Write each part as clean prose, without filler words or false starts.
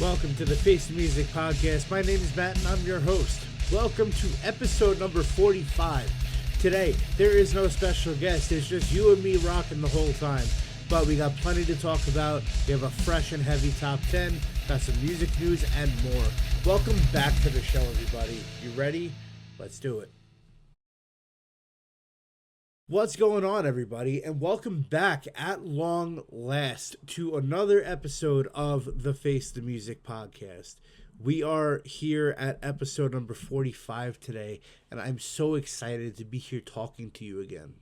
Welcome to the Face the Music podcast. My name is Matt and I'm your host. Welcome to episode number 45. Today, there is no special guest. It's just you and me rocking the whole time. But we got plenty to talk about. We have a fresh and heavy top 10, got some music news and more. Welcome back to the show, everybody. You ready? Let's do it. What's going on, everybody, and welcome back at long last to another episode of the Face the Music podcast. We are here at episode number 45 today, and I'm so excited to be here talking to you again.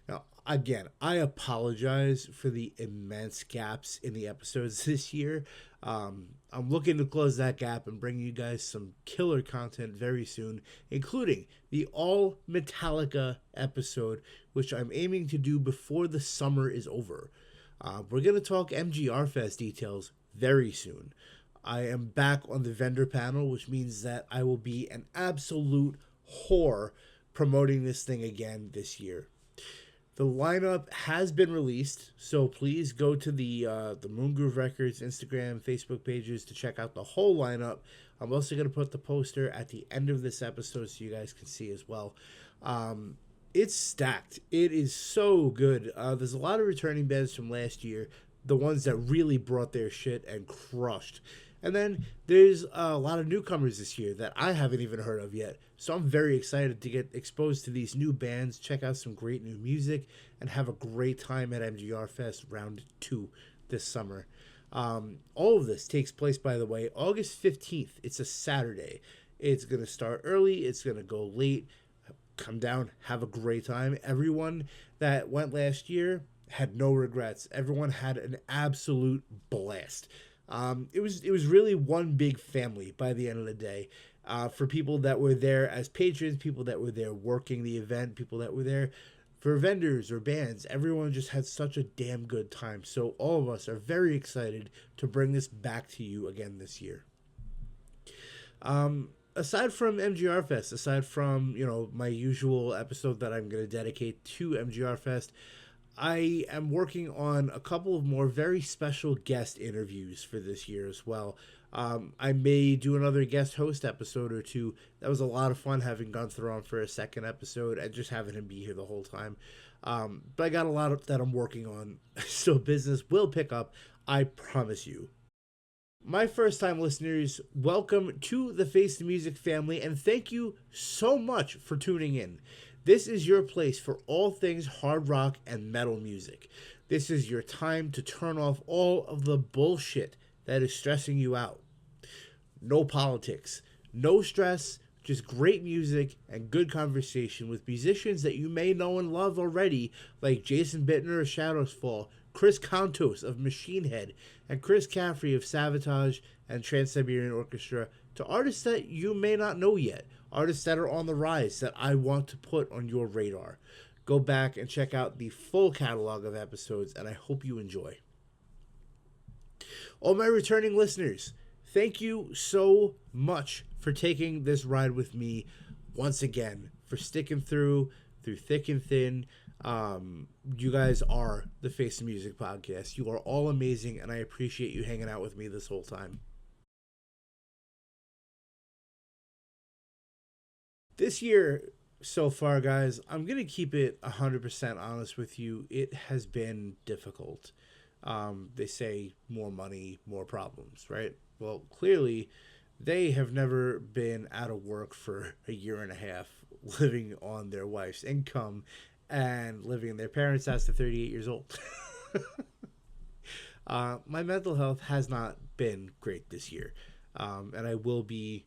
Now, again, I apologize for the immense gaps in the episodes this year. I'm looking to close that gap and bring you guys some killer content very soon, including the all Metallica episode, which I'm aiming to do before the summer is over. We're going to talk MGR Fest details very soon. I am back on the vendor panel, which means that I will be an absolute whore promoting this thing again this year. The lineup has been released, so please go to the Moongroove Records Instagram, Facebook pages to check out the whole lineup. I'm also going to put the poster at the end of this episode so you guys can see as well. It's stacked. It is so good. There's a lot of returning bands from last year, the ones that really brought their shit and crushed. And then there's a lot of newcomers this year that I haven't even heard of yet. So I'm very excited to get exposed to these new bands, check out some great new music, and have a great time at MGR Fest Round 2 this summer. All of this takes place, by the way, August 15th. It's a Saturday. It's going to start early. It's going to go late. Come down, have a great time. Everyone that went last year had no regrets. Everyone had an absolute blast. It was really one big family by the end of the day. For people that were there as patrons, people that were there working the event, people that were there for vendors or bands, everyone just had such a damn good time. So all of us are very excited to bring this back to you again this year. Aside from MGR Fest, aside from, my usual episode that I'm going to dedicate to MGR Fest, I am working on a couple of more very special guest interviews for this year as well. I may do another guest host episode or two. That was a lot of fun having Gunther on for a second episode and just having him be here the whole time. But I got a lot that I'm working on, so business will pick up, I promise you. My first-time listeners, welcome to the Face the Music family, and thank you so much for tuning in. This is your place for all things hard rock and metal music. This is your time to turn off all of the bullshit that is stressing you out. No politics, no stress, just great music and good conversation with musicians that you may know and love already, like Jason Bittner of Shadows Fall, Chris Kontos of Machine Head, and Chris Caffrey of Savatage and Trans-Siberian Orchestra, to artists that you may not know yet, artists that are on the rise that I want to put on your radar. Go back and check out the full catalog of episodes, and I hope you enjoy. All my returning listeners, thank you so much for taking this ride with me once again, for sticking through thick and thin. You guys are the Face the Music podcast. You are all amazing, and I appreciate you hanging out with me this whole time. This year so far, guys, I'm going to keep it 100% honest with you. It has been difficult. They say more money, more problems, right? Well, clearly they have never been out of work for a year and a half, living on their wife's income and living in their parents' house to 38 years old. My mental health has not been great this year. And I will be,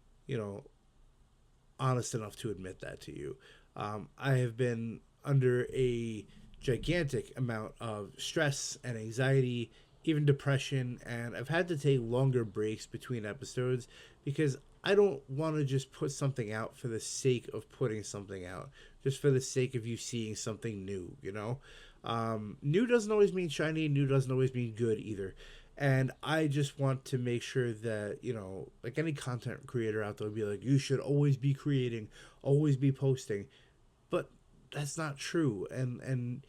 honest enough to admit that to you. I have been under a gigantic amount of stress and anxiety, even depression, and I've had to take longer breaks between episodes because I don't want to just put something out for the sake of putting something out, just for the sake of you seeing something new. New doesn't always mean shiny, new doesn't always mean good either. And I just want to make sure that, like any content creator out there would be like, you should always be creating, always be posting. But that's not true. And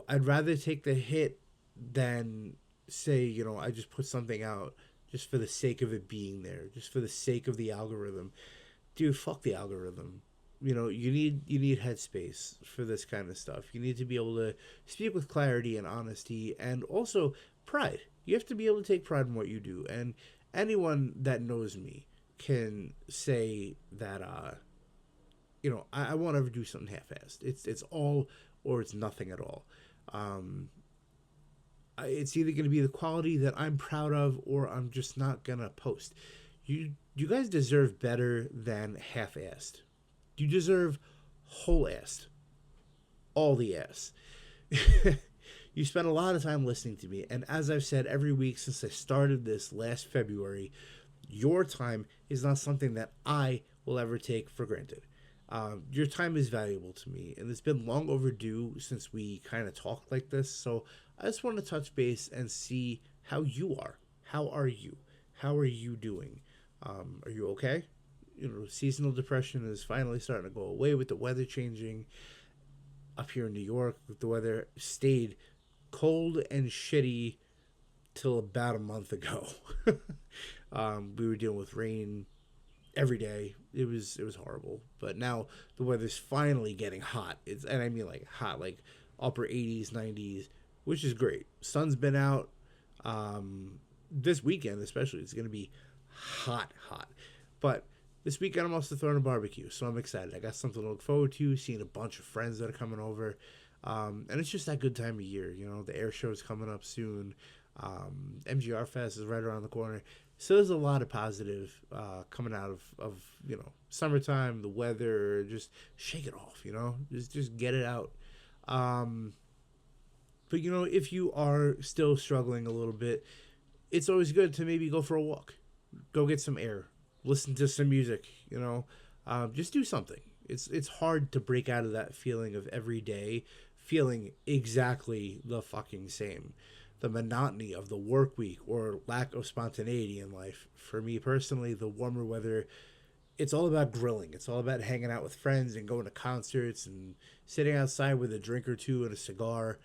I'd rather take the hit than say, I just put something out just for the sake of it being there, just for the sake of the algorithm. Dude, fuck the algorithm. You need headspace for this kind of stuff. You need to be able to speak with clarity and honesty, and also pride. You have to be able to take pride in what you do. And anyone that knows me can say that I won't ever do something half-assed. It's all or it's nothing at all. It's either going to be the quality that I'm proud of, or I'm just not gonna post. You guys deserve better than half-assed. You deserve whole-assed, all the ass. You spent a lot of time listening to me, and as I've said every week since I started this last February, your time is not something that I will ever take for granted. Your time is valuable to me, and it's been long overdue since we kind of talked like this. So I just want to touch base and see how you are. How are you? How are you doing? Are you okay? Seasonal depression is finally starting to go away with the weather changing. Up here in New York, the weather stayed cold and shitty till about a month ago. We were dealing with rain every day. It was horrible. But now the weather's finally getting hot. And I mean like hot, like upper 80s, 90s, which is great. Sun's been out. This weekend especially, it's going to be hot. But this weekend I'm also throwing a barbecue, so I'm excited. I got something to look forward to, seeing a bunch of friends that are coming over. And it's just that good time of year. The air show is coming up soon. MGR Fest is right around the corner. So there's a lot of positive coming out of summertime, the weather. Just shake it off, just get it out. But if you are still struggling a little bit, it's always good to maybe go for a walk, go get some air, listen to some music. Just do something. It's hard to break out of that feeling of every day feeling exactly the fucking same. The monotony of the work week or lack of spontaneity in life. For me personally, the warmer weather, it's all about grilling. It's all about hanging out with friends and going to concerts and sitting outside with a drink or two and a cigar.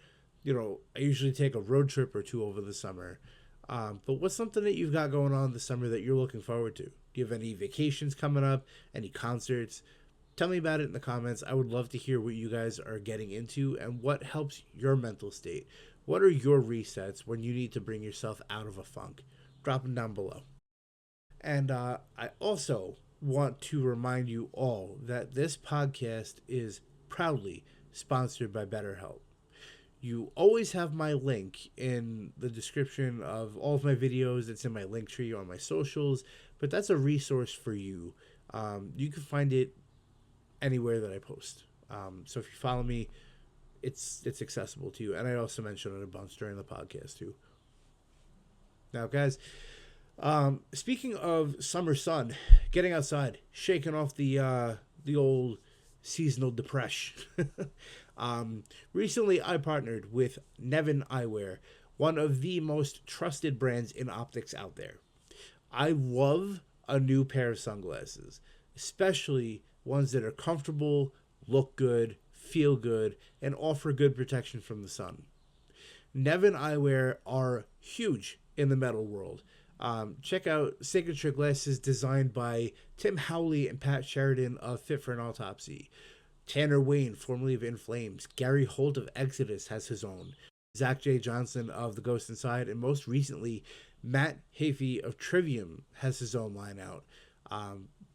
I usually take a road trip or two over the summer. But what's something that you've got going on this summer that you're looking forward to? Do you have any vacations coming up? Any concerts? Tell me about it in the comments. I would love to hear what you guys are getting into and what helps your mental state. What are your resets when you need to bring yourself out of a funk? Drop them down below. And I also want to remind you all that this podcast is proudly sponsored by BetterHelp. You always have my link in the description of all of my videos. It's in my link tree on my socials, but that's a resource for you. You can find it anywhere that I post. So if you follow me, it's accessible to you. And I also mention it a bunch during the podcast too. Now, guys, speaking of summer sun, getting outside, shaking off the old seasonal depression. Recently, I partnered with Nevin Eyewear, one of the most trusted brands in optics out there. I love a new pair of sunglasses, especially ones that are comfortable, look good, feel good, and offer good protection from the sun. Nevin Eyewear are huge in the metal world. Check out signature glasses designed by Tim Howley and Pat Sheridan of Fit for an Autopsy. Tanner Wayne, formerly of In Flames. Gary Holt of Exodus has his own. Zach J. Johnson of The Ghost Inside. And most recently, Matt Hafey of Trivium has his own line out.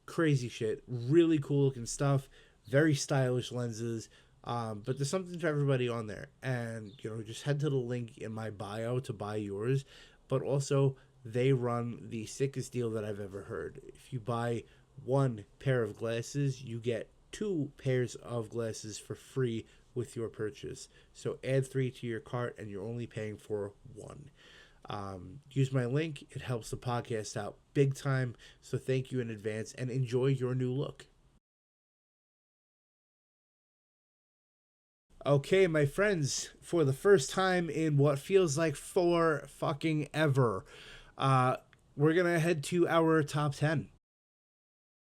Crazy shit, really cool looking stuff, very stylish lenses. But there's something for everybody on there. And, just head to the link in my bio to buy yours. But also, they run the sickest deal that I've ever heard. If you buy one pair of glasses, you get 2 pairs of glasses for free with your purchase. So add 3 to your cart and you're only paying for 1. Use my link. It helps the podcast out big time. So thank you in advance and enjoy your new look. Okay, my friends, for the first time in what feels like 4 fucking ever, we're going to head to our top 10.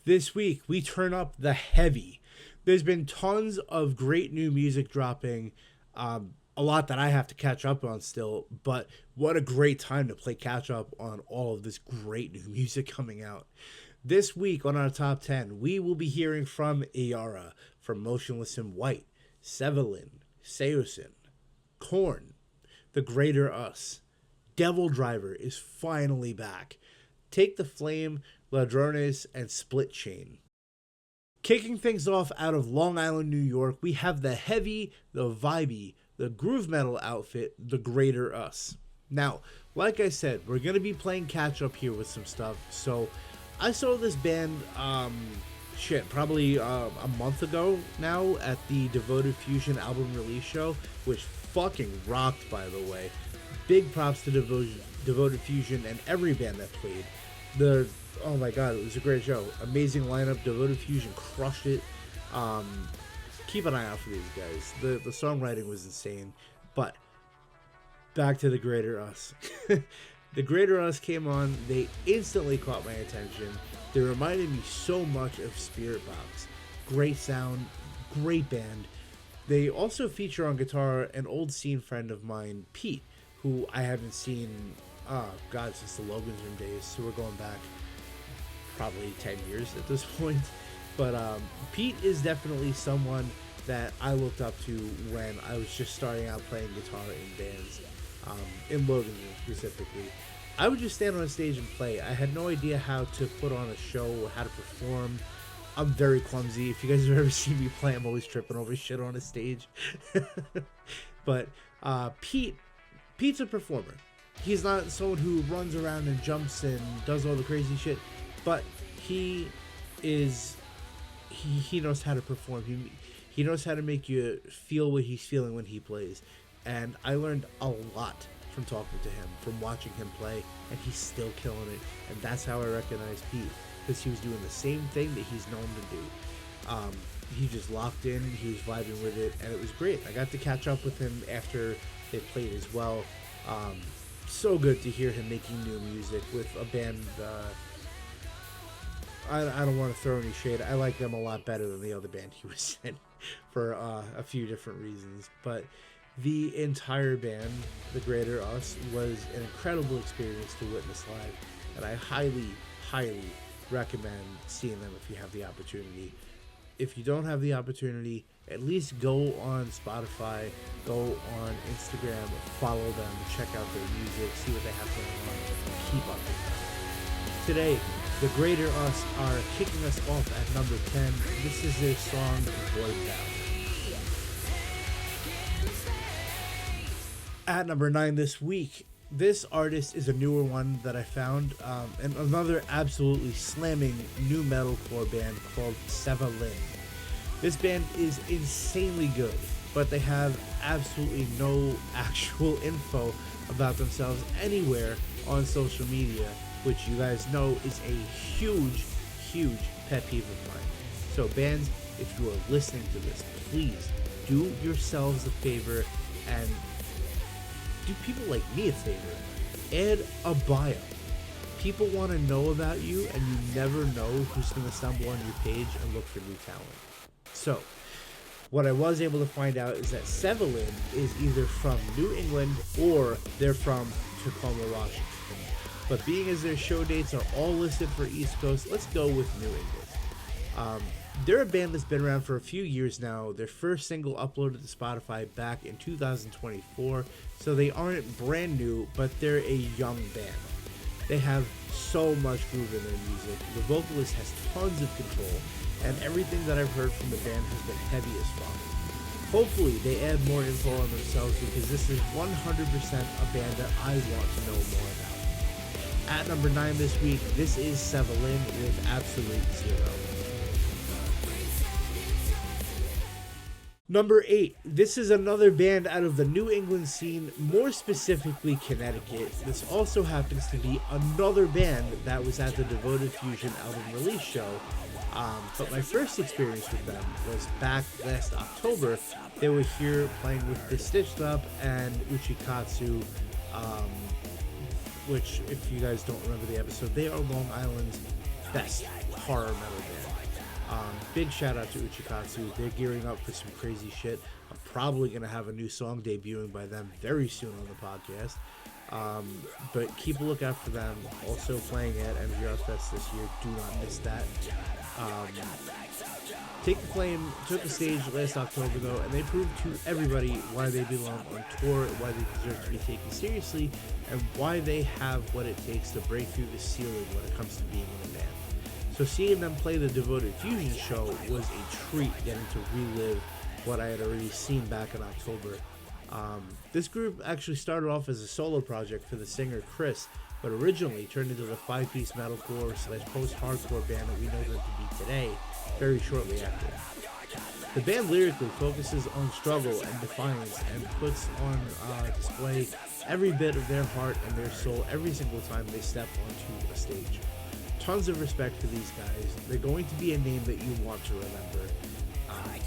This week, we turn up the heavy. There's been tons of great new music dropping, a lot that I have to catch up on still, but what a great time to play catch up on all of this great new music coming out. This week on our top 10, we will be hearing from Ayara, from Motionless in White, Sevelin, Seosin, Korn, The Greater Us, Devil Driver is finally back, Take the Flame, Ladrones, and Split Chain. Kicking things off out of Long Island, New York, we have the heavy, the vibey, the groove metal outfit, The Greater Us. Now, like I said, we're going to be playing catch up here with some stuff, so I saw this band, probably a month ago now at the Devoted Fusion album release show, which fucking rocked, by the way. Big props to Devoted Fusion and every band that played. Oh my god, it was a great show. Amazing lineup. Devoted Fusion crushed it. Keep an eye out for these guys. The songwriting was insane. But back to The Greater Us. The Greater Us came on. They instantly caught my attention. They reminded me so much of Spiritbox. Great sound, great band. They also feature on guitar an old scene friend of mine, Pete, who I haven't seen, since the Logan's Room days. So we're going back probably 10 years at this point. But Pete is definitely someone that I looked up to when I was just starting out playing guitar in bands, in Logan's Room specifically. I would just stand on a stage and play. I had no idea how to put on a show or how to perform. I'm very clumsy. If you guys have ever seen me play, I'm always tripping over shit on a stage. But Pete's a performer. He's not someone who runs around and jumps and does all the crazy shit, but he knows how to perform. He knows how to make you feel what he's feeling when he plays. And I learned a lot from talking to him, from watching him play, and he's still killing it. And that's how I recognize Pete, because he was doing the same thing that he's known to do. He just locked in, he was vibing with it, and it was great. I got to catch up with him after they played as well. So good to hear him making new music with a band. I don't want to throw any shade. I like them a lot better than the other band he was in for a few different reasons. But the entire band, The Greater Us, was an incredible experience to witness live. And I highly, highly recommend seeing them if you have the opportunity. If you don't have the opportunity, at least go on Spotify, go on Instagram, follow them, check out their music, see what they have going on, and keep up with them. Today, The Greater Us are kicking us off at number 10. This is their song, Void Down. At number 9 this week, this artist is a newer one that I found, and another absolutely slamming new metalcore band called Sevelin. This band is insanely good, but they have absolutely no actual info about themselves anywhere on social media, which you guys know is a huge, huge pet peeve of mine. So bands, if you are listening to this, please do yourselves a favor and do people like me a favor. Add a bio. People want to know about you, and you never know who's going to stumble on your page and look for new talent. So, what I was able to find out is that Sevelin is either from New England or they're from Tacoma, Washington. But being as their show dates are all listed for East Coast, let's go with New England. They're a band that's been around for a few years now. Their first single uploaded to Spotify back in 2024, so they aren't brand new, but they're a young band. They have so much groove in their music. The vocalist has tons of control, and everything that I've heard from the band has been heavy as fuck. Hopefully they add more info on themselves, because this is 100% a band that I want to know more about. At number 9 this week, this is Sevelin with Absolute Zero. Number 8, this is another band out of the New England scene, more specifically Connecticut. This also happens to be another band that was at the Devoted Fusion album release show. But my first experience with them was back last October. They were here playing with The Stitched Up and Uchikatsu, which, if you guys don't remember the episode, they are Long Island's best horror metal band. Big shout out to Uchikatsu. They're gearing up for some crazy shit. I'm probably going to have a new song debuting by them very soon on the podcast. But keep a lookout for them. Also playing at MGR Fest this year. Do not miss that. Take the Flame took the stage last October though, and they proved to everybody why they belong on tour, why they deserve to be taken seriously, and why they have what it takes to break through the ceiling when it comes to being in a band. So seeing them play the Devoted Fusion show was a treat, getting to relive what I had already seen back in October. This group actually started off as a solo project for the singer Chris, but originally turned into the 5-piece metalcore / post-hardcore band that we know them to be today, very shortly after. The band lyrically focuses on struggle and defiance, and puts on display every bit of their heart and their soul every single time they step onto a stage. Tons of respect for these guys. They're going to be a name that you want to remember.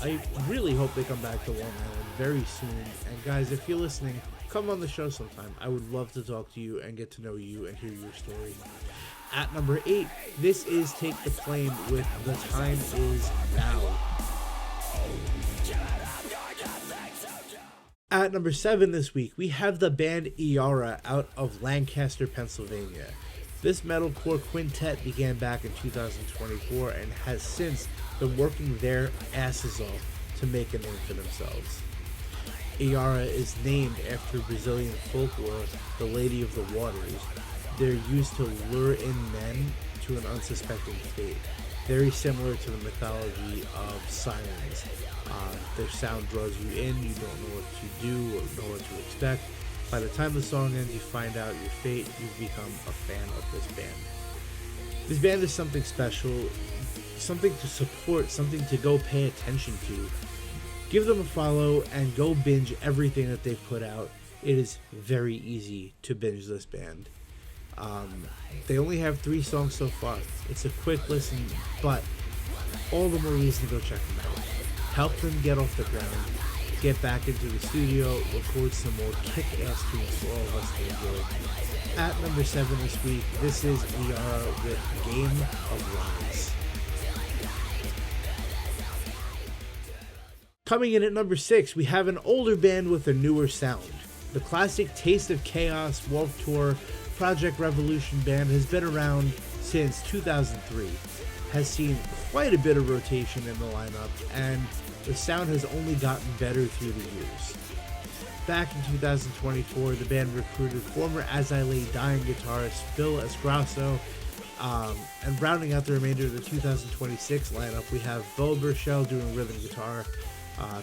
I really hope they come back to Long Island very soon. And guys, if you're listening, come on the show sometime. I would love to talk to you and get to know you and hear your story. At number 8, this is Take the Flame with The Time Is Now. At number 7 this week, we have the band Iara out of Lancaster, Pennsylvania. This metalcore quintet began back in 2024 and has since been working their asses off to make a name for themselves. Iara is named after Brazilian folklore, the Lady of the Waters. They're used to lure in men to an unsuspecting fate, very similar to the mythology of sirens. Their sound draws you in, you don't know what to do or know what to expect. By the time the song ends, you find out your fate. You've become a fan of this band. This band is something special, something to support, something to go pay attention to. Give them a follow and go binge everything that they've put out. It is very easy to binge this band. They only have 3 songs so far. It's a quick listen, but all the more reason to go check them out. Help them get off the ground. Get back into the studio, record some more kick-ass tunes for all of us to enjoy. At number 7 this week, this is Iara with Game of Rise. Coming in at number 6, we have an older band with a newer sound. The classic Taste of Chaos Warped Tour Project Revolution band has been around since 2003, has seen quite a bit of rotation in the lineup, and the sound has only gotten better through the years. Back in 2024, the band recruited former As I Lay Dying guitarist Phil Esgrasso, and rounding out the remainder of the 2026 lineup, we have Bo Burchell doing rhythm guitar,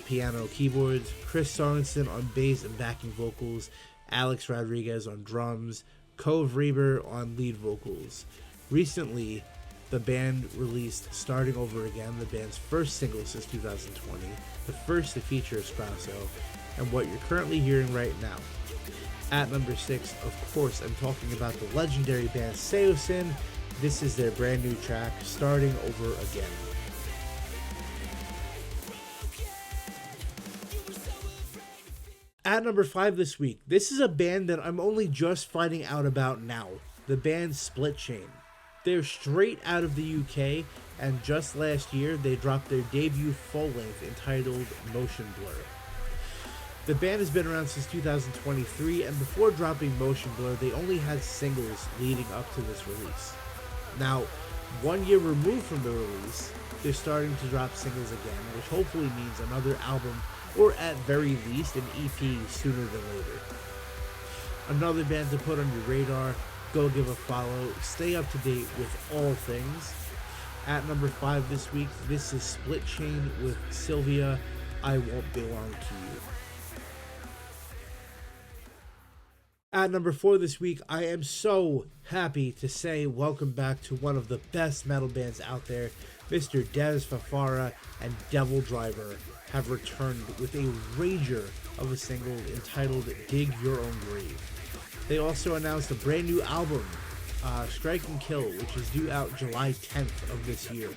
piano, keyboards, Chris Sorensen on bass and backing vocals, Alex Rodriguez on drums, Cove Reber on lead vocals. Recently, the band released Starting Over Again, the band's first single since 2020, the first to feature Esgrasso, and what you're currently hearing right now. At number 6, of course, I'm talking about the legendary band Saosin. This is their brand new track, Starting Over Again. At number 5 this week, this is a band that I'm only just finding out about now, the band Split Chain. They're straight out of the UK, and just last year they dropped their debut full-length entitled Motion Blur. The band has been around since 2023, and before dropping Motion Blur, they only had singles leading up to this release. Now, 1 year removed from the release, they're starting to drop singles again, which hopefully means another album, or at very least an EP sooner than later. Another band to put on your radar, Go give a follow. Stay up to date with all things. At number 5 this week, this is Split Chain with Sylvia, I Won't Belong to You. At number 4 this week, I am so happy to say welcome back to one of the best metal bands out there. Mr. Dez Fafara and Devil Driver have returned with a rager of a single entitled Dig Your Own Grave. They also announced a brand new album, Strike and Kill, which is due out July 10th of this year.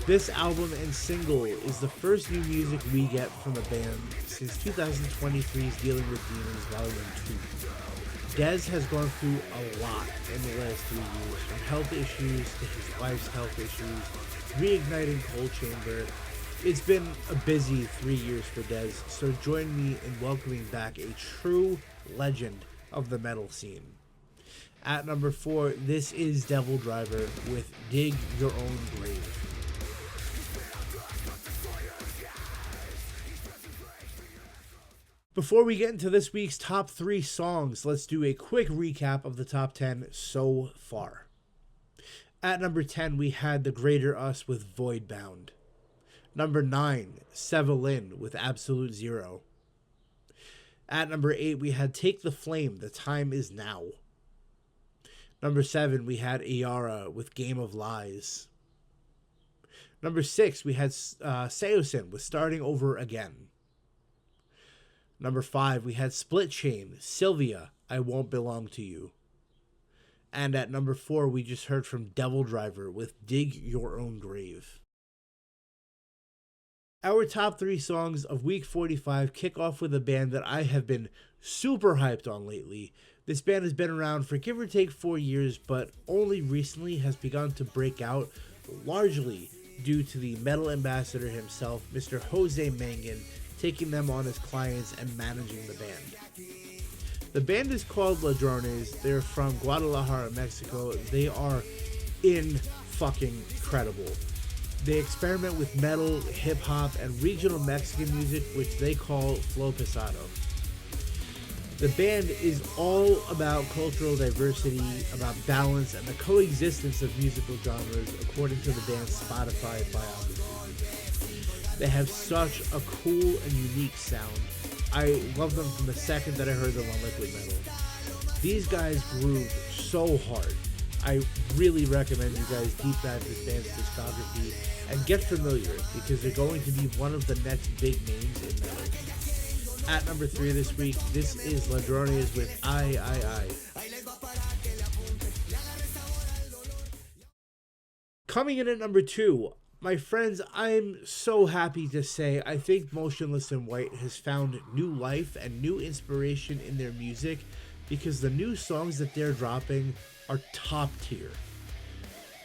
This album and single is the first new music we get from the band since 2023's Dealing with Demons Volume 2. Dez has gone through a lot in the last 3 years, from health issues to his wife's health issues, reigniting Cold Chamber. It's been a busy 3 years for Dez, so join me in welcoming back a true legend of the metal scene. At number 4, this is Devil Driver with Dig Your Own Grave. Before we get into this week's top 3 songs, let's do a quick recap of the top 10 so far. At number 10, we had The Greater Us with Voidbound. Number 9, Sevelin with Absolute Zero. At number 8, we had Take the Flame, The Time Is Now. Number 7, we had Iara with Game of Lies. Number 6, we had Seosin with Starting Over Again. Number 5, we had Split Chain, Sylvia, I Won't Belong to You. And at number 4, we just heard from Devil Driver with Dig Your Own Grave. Our top 3 songs of week 45 kick off with a band that I have been super hyped on lately. This band has been around for give or take 4 years, but only recently has begun to break out, largely due to the metal ambassador himself, Mr. Jose Mangin, taking them on as clients and managing the band. The band is called Ladrones. They're from Guadalajara, Mexico. They are fucking-credible. They experiment with metal, hip-hop, and regional Mexican music, which they call Flow Pesado. The band is all about cultural diversity, about balance, and the coexistence of musical genres, according to the band's Spotify biography. They have such a cool and unique sound. I love them from the second that I heard them on Liquid Metal. These guys groove so hard. I really recommend you guys deep dive this band's discography and get familiar, because they're going to be one of the next big names in metal. At number 3 this week, this is Ladrones with I. Coming in at number 2, my friends, I'm so happy to say I think Motionless in White has found new life and new inspiration in their music, because the new songs that they're dropping are top tier.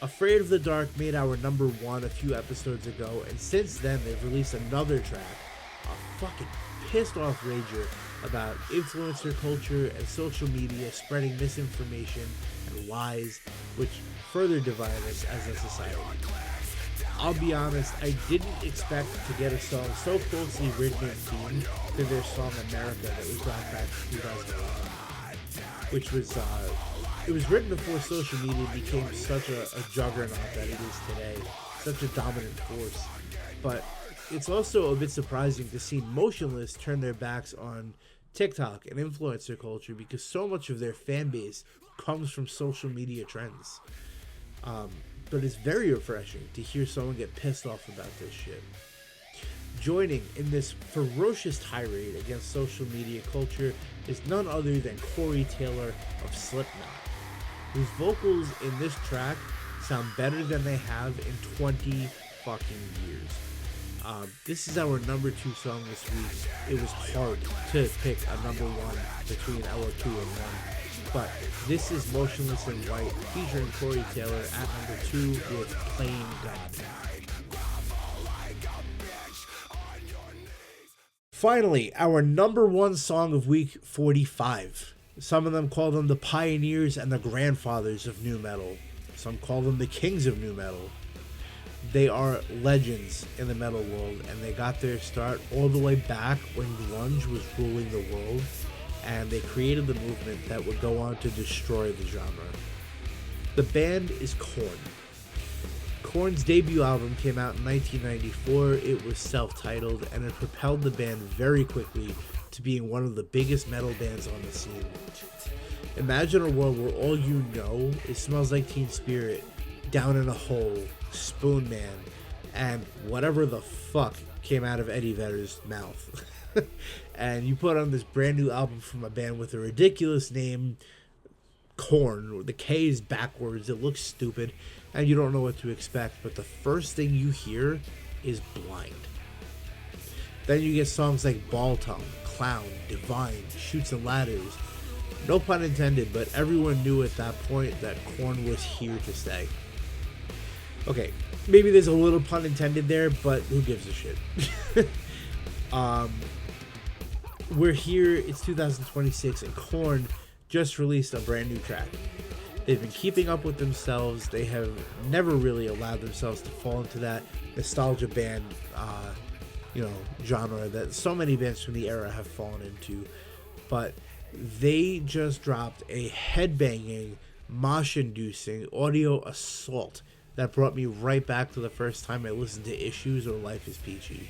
Afraid of the Dark made our number 1 a few episodes ago, and since then they've released another track, a fucking pissed off rager about influencer culture and social media spreading misinformation and lies, which further divide us as a society. I'll be honest, I didn't expect to get a song so closely written and themed to their song America that was brought back in 2011, which was, it was written before social media became such a juggernaut that it is today, such a dominant force. But it's also a bit surprising to see Motionless turn their backs on TikTok and influencer culture, because so much of their fan base comes from social media trends. But it's very refreshing to hear someone get pissed off about this shit. Joining in this ferocious tirade against social media culture is none other than Corey Taylor of Slipknot, whose vocals in this track sound better than they have in 20 fucking years. This is our number 2 song this week. It was hard to pick a number 1 between our 2 and 1. But this is Motionless in White featuring Corey Taylor at number 2 with Playing God. Finally, our number 1 song of week 45. Some of them call them the pioneers and the grandfathers of nu metal. Some call them the kings of nu metal. They are legends in the metal world, and they got their start all the way back when grunge was ruling the world. and they created the movement that would go on to destroy the genre. The band is Korn. Korn's debut album came out in 1994. It was self-titled, and it propelled the band very quickly to being one of the biggest metal bands on the scene. Imagine a world where all you know is Smells Like Teen Spirit, Down in a Hole, Spoon Man, and whatever the fuck came out of Eddie Vedder's mouth. And you put on this brand new album from a band with a ridiculous name, Korn. The K is backwards, it looks stupid, and you don't know what to expect, but the first thing you hear is Blind. Then you get songs like Ball Tongue, Clown, Divine, Chutes and Ladders. No pun intended, but everyone knew at that point that Korn was here to stay. Okay, maybe there's a little pun intended there, but who gives a shit? We're here, it's 2026, and Korn just released a brand new track. They've been keeping up with themselves. They have never really allowed themselves to fall into that nostalgia band, genre that so many bands from the era have fallen into. But they just dropped a headbanging, mosh-inducing audio assault that brought me right back to the first time I listened to Issues or Life is Peachy.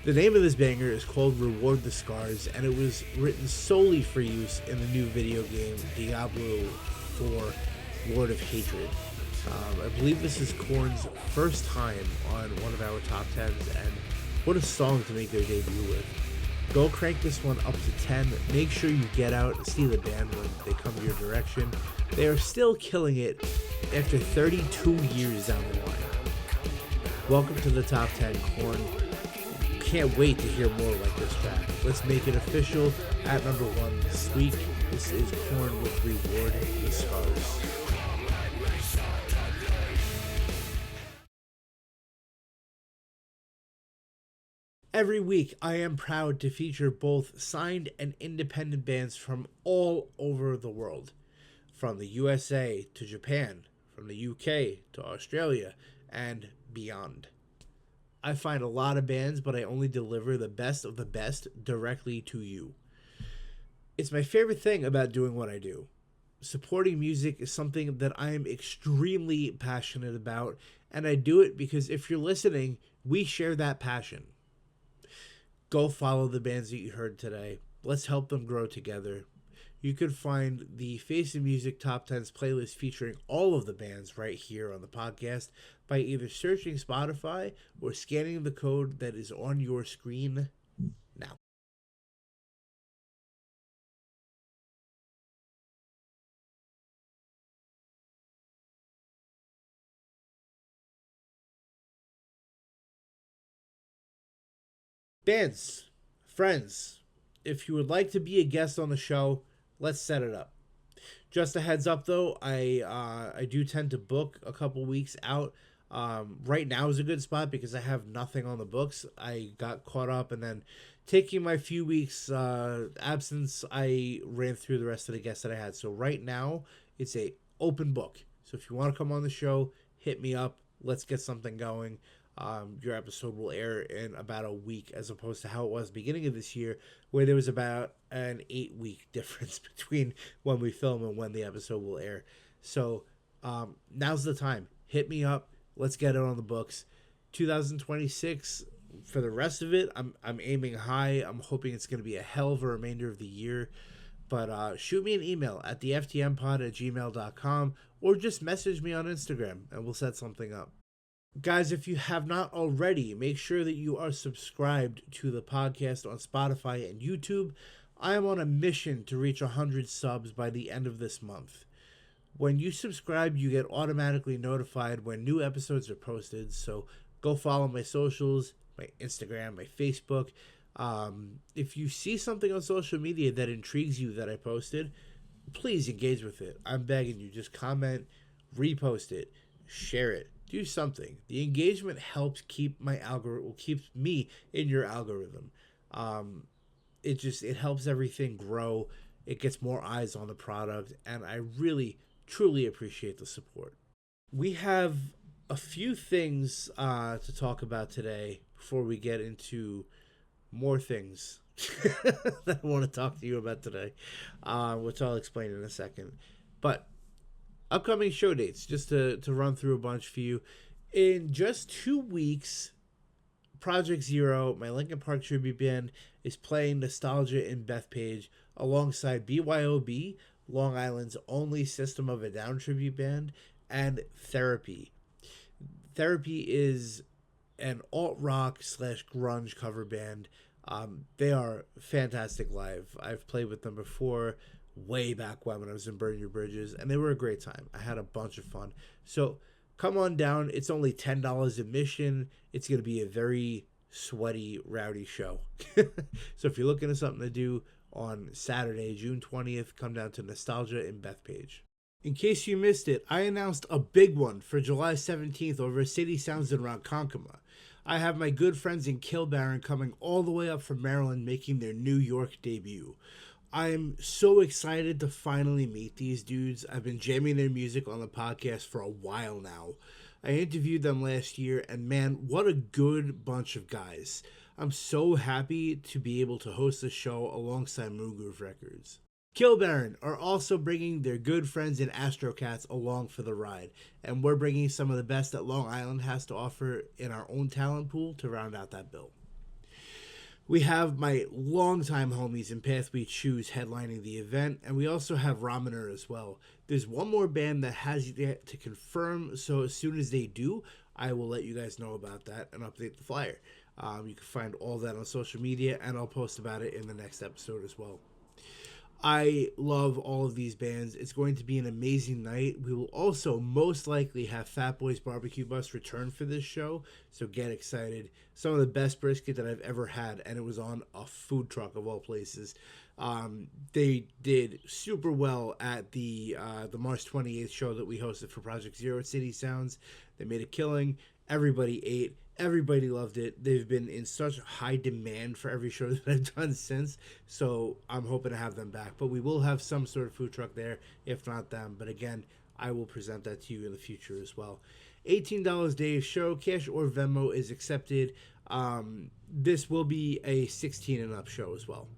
The name of this banger is called Reward the Scars, and it was written solely for use in the new video game Diablo 4 Lord of Hatred. I believe this is Korn's first time on one of our top 10s, and what a song to make their debut with. Go crank this one up to 10. Make sure you get out and see the band when they come your direction. They are still killing it after 32 years down the line. Welcome to the top 10, Korn. Can't wait to hear more like this track. Let's make it official at number 1 this week. This is Korn with Reward the Scars. Every week, I am proud to feature both signed and independent bands from all over the world. From the USA to Japan, from the UK to Australia, and beyond. I find a lot of bands, but I only deliver the best of the best directly to you. It's my favorite thing about doing what I do. Supporting music is something that I am extremely passionate about, and I do it because if you're listening, we share that passion. Go follow the bands that you heard today. Let's help them grow together. You can find the Face the Music Top 10s playlist featuring all of the bands right here on the podcast by either searching Spotify or scanning the code that is on your screen now. Bands, friends, if you would like to be a guest on the show, let's set it up. Just a heads up though, I do tend to book a couple weeks out. Right now is a good spot because I have nothing on the books. I got caught up, and then taking my few weeks absence, I ran through the rest of the guests that I had. So right now it's a open book. So if you want to come on the show, hit me up. Let's get something going. Your episode will air in about a week, as opposed to how it was beginning of this year, where there was about an 8-week difference between when we film and when the episode will air. So now's the time. Hit me up. Let's get it on the books. 2026, for the rest of it, I'm aiming high. I'm hoping it's going to be a hell of a remainder of the year. But shoot me an email at theftmpod@gmail.com, or just message me on Instagram and we'll set something up. Guys, if you have not already, make sure that you are subscribed to the podcast on Spotify and YouTube. I am on a mission to reach 100 subs by the end of this month. When you subscribe, you get automatically notified when new episodes are posted. So go follow my socials, my Instagram, my Facebook. If you see something on social media that intrigues you that I posted, please engage with it. I'm begging you. Just comment, repost it, share it. Do something. The engagement helps keep my algorithm, keeps me in your algorithm. It helps everything grow. It gets more eyes on the product, and I really, truly appreciate the support. We have a few things to talk about today before we get into more things. that I want to talk to you about today, which I'll explain in a second. But upcoming show dates, just to run through a bunch for you. In just 2 weeks, Project Zero, my Linkin Park tribute band, is playing Nostalgia in Bethpage alongside BYOB, Long Island's only System of a Down tribute band, and Therapy. Therapy is an alt-rock slash grunge cover band. They are fantastic live. I've played with them before, way back when I was in Burn Your Bridges, and they were a great time. I had a bunch of fun. So come on down. It's only $10 admission. It's going to be a very sweaty, rowdy show. So if you're looking for something to do on Saturday, June 20th, come down to Nostalgia in Bethpage. In case you missed it, I announced a big one for July 17th over at City Sounds in Ronkonkoma. I have my good friends in Kilbarron coming all the way up from Maryland making their New York debut. I am so excited to finally meet these dudes. I've been jamming their music on the podcast for a while now. I interviewed them last year, and man, what a good bunch of guys. I'm so happy to be able to host the show alongside Moongroove Records. Kilbarron are also bringing their good friends in Astrocats along for the ride, and we're bringing some of the best that Long Island has to offer in our own talent pool to round out that bill. We have my longtime homies in Path We Choose headlining the event, and we also have Raminer as well. There's one more band that has yet to confirm, so as soon as they do, I will let you guys know about that and update the flyer. You can find all that on social media, and I'll post about it in the next episode as well. I love all of these bands. It's going to be an amazing night. We will also most likely have Fat Boys Barbecue Bus return for this show, so get excited. Some of the best brisket that I've ever had, and it was on a food truck of all places. They did super well at the March 28th show that we hosted for Project Zero at City Sounds. They made a killing. Everybody ate. Everybody loved it. They've been in such high demand for every show that I've done since, so I'm hoping to have them back. But we will have some sort of food truck there, if not them. But again, I will present that to you in the future as well. $18 day of show, cash or Venmo is accepted. This will be a 16 and up show as well.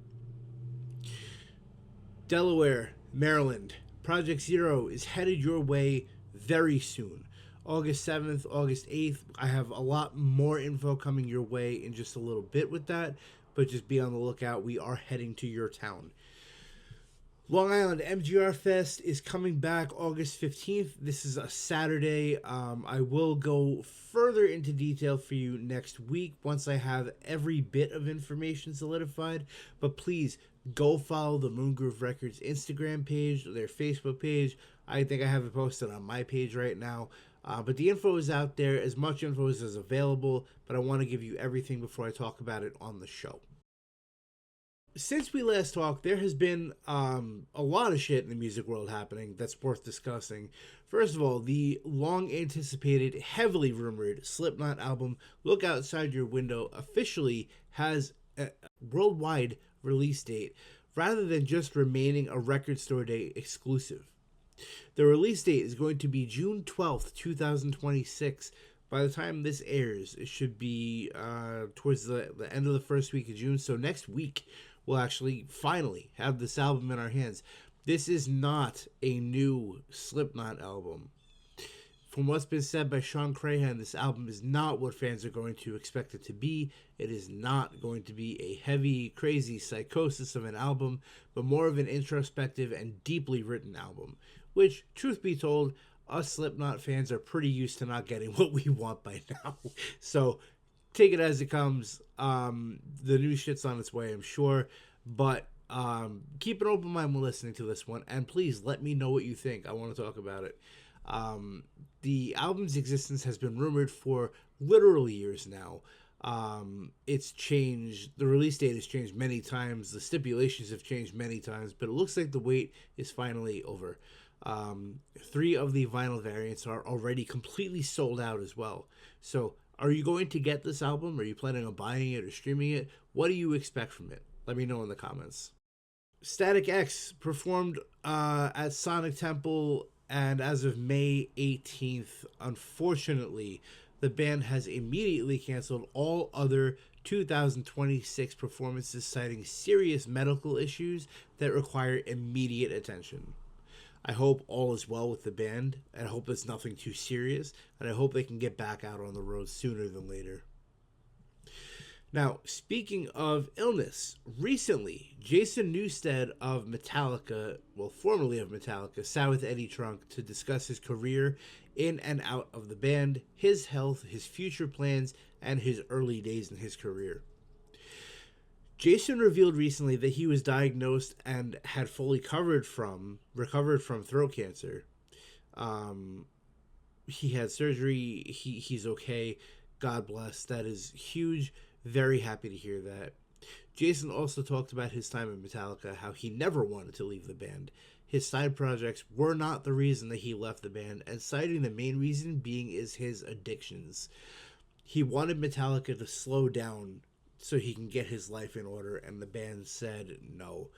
Delaware, Maryland, Project Zero is headed your way very soon. August 7th, August 8th. I have a lot more info coming your way in just a little bit with that, but just be on the lookout. We are heading to your town. Long Island MGR Fest is coming back August 15th. This is a Saturday. I will go further into detail for you next week once I have every bit of information solidified, but please go follow the Moongroove Records Instagram page, their Facebook page. I think I have it posted on my page right now. But the info is out there, as much info as is available, but I want to give you everything before I talk about it on the show. Since we last talked, there has been a lot of shit in the music world happening that's worth discussing. First of all, the long-anticipated, heavily rumored Slipknot album, Look Outside Your Window, officially has a worldwide release date, rather than just remaining a Record Store Day exclusive. The release date is going to be June 12th, 2026. By the time this airs, it should be towards the end of the first week of June. So next week, we'll actually finally have this album in our hands. This is not a new Slipknot album. From what's been said by Sean Crahan, this album is not what fans are going to expect it to be. It is not going to be a heavy, crazy psychosis of an album, but more of an introspective and deeply written album. Which, truth be told, us Slipknot fans are pretty used to not getting what we want by now. So, take it as it comes. The new shit's on its way, I'm sure. But keep an open mind when listening to this one. And please let me know what you think. I want to talk about it. The album's existence has been rumored for literal years now. It's changed. The release date has changed many times. The stipulations have changed many times. But it looks like the wait is finally over. 3 of the vinyl variants are already completely sold out as well. So, are you going to get this album? Are you planning on buying it or streaming it? What do you expect from it? Let me know in the comments. Static X performed at Sonic Temple, and as of May 18th, unfortunately, the band has immediately canceled all other 2026 performances, citing serious medical issues that require immediate attention. I hope all is well with the band, and I hope it's nothing too serious, and I hope they can get back out on the road sooner than later. Now, speaking of illness, recently, Jason Newsted of Metallica, well, formerly of Metallica, sat with Eddie Trunk to discuss his career in and out of the band, his health, his future plans, and his early days in his career. Jason revealed recently that he was diagnosed and had fully recovered from throat cancer. He had surgery. He's okay. God bless. That is huge. Very happy to hear that. Jason also talked about his time in Metallica, how he never wanted to leave the band. His side projects were not the reason that he left the band, and citing the main reason being is his addictions. He wanted Metallica to slow down so he can get his life in order, and the band said no.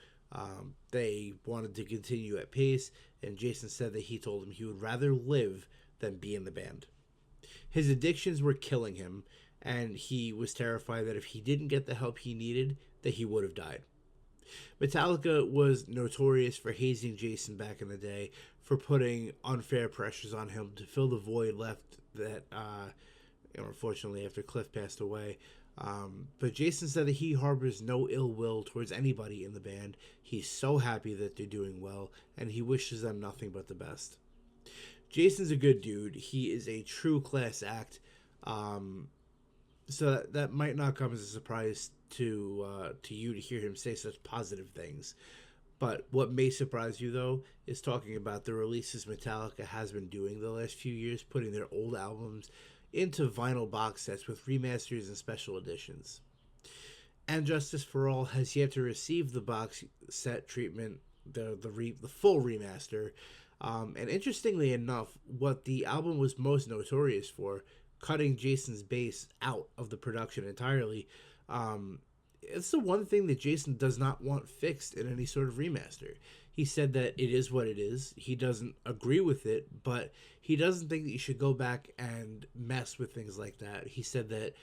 They wanted to continue at pace, and Jason said that he told him he would rather live than be in the band. His addictions were killing him, and he was terrified that if he didn't get the help he needed, that he would have died. Metallica was notorious for hazing Jason back in the day, for putting unfair pressures on him to fill the void left that, unfortunately, after Cliff passed away. But Jason said that he harbors no ill will towards anybody in the band. He's so happy that they're doing well, and he wishes them nothing but the best. Jason's a good dude. He is a true class act. So that might not come as a surprise to you to hear him say such positive things. But what may surprise you, though, is talking about the releases Metallica has been doing the last few years, putting their old albums into vinyl box sets with remasters and special editions. And Justice for All has yet to receive the box set treatment, the full remaster. And interestingly enough, what the album was most notorious for, cutting Jason's bass out of the production entirely, it's the one thing that Jason does not want fixed in any sort of remaster. He said that it is what it is. He doesn't agree with it, but he doesn't think that you should go back and mess with things like that. He said that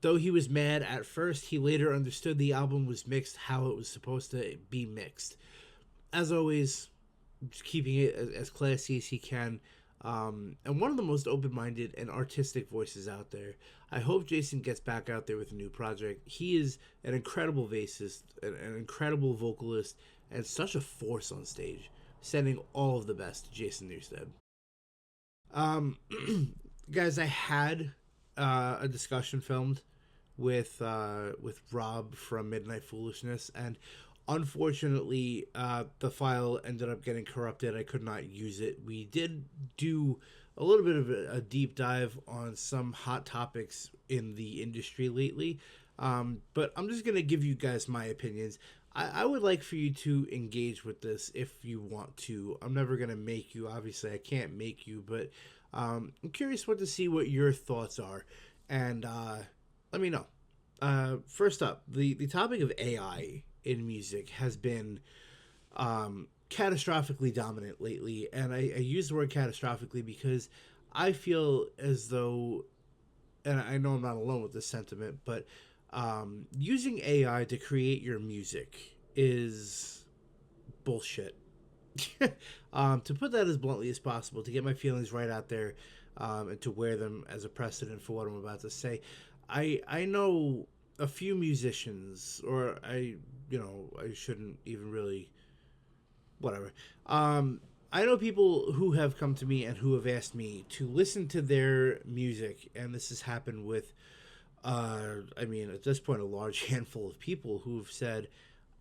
though he was mad at first, he later understood the album was mixed how it was supposed to be mixed. As always, just keeping it as classy as he can. And one of the most open-minded and artistic voices out there. I hope Jason gets back out there with a new project. He is an incredible bassist, an incredible vocalist, and such a force on stage. Sending all of the best to Jason Newsted. Guys, I had a discussion filmed with Rob from Midnight Foolishness, and unfortunately, the file ended up getting corrupted. I could not use it. We did do a little bit of a deep dive on some hot topics in the industry lately, but I'm just going to give you guys my opinions. I would like for you to engage with this if you want to. I'm never going to make you. Obviously, I can't make you, but I'm curious to see what your thoughts are, and let me know. First up, the topic of AI in music has been catastrophically dominant lately, and I use the word catastrophically because I feel as though, and I know I'm not alone with this sentiment, but using AI to create your music is bullshit. To put that as bluntly as possible, to get my feelings right out there, and to wear them as a precedent for what I'm about to say, I know a few musicians, or I shouldn't even really, whatever. I know people who have come to me and who have asked me to listen to their music, and this has happened with, at this point, a large handful of people who've said,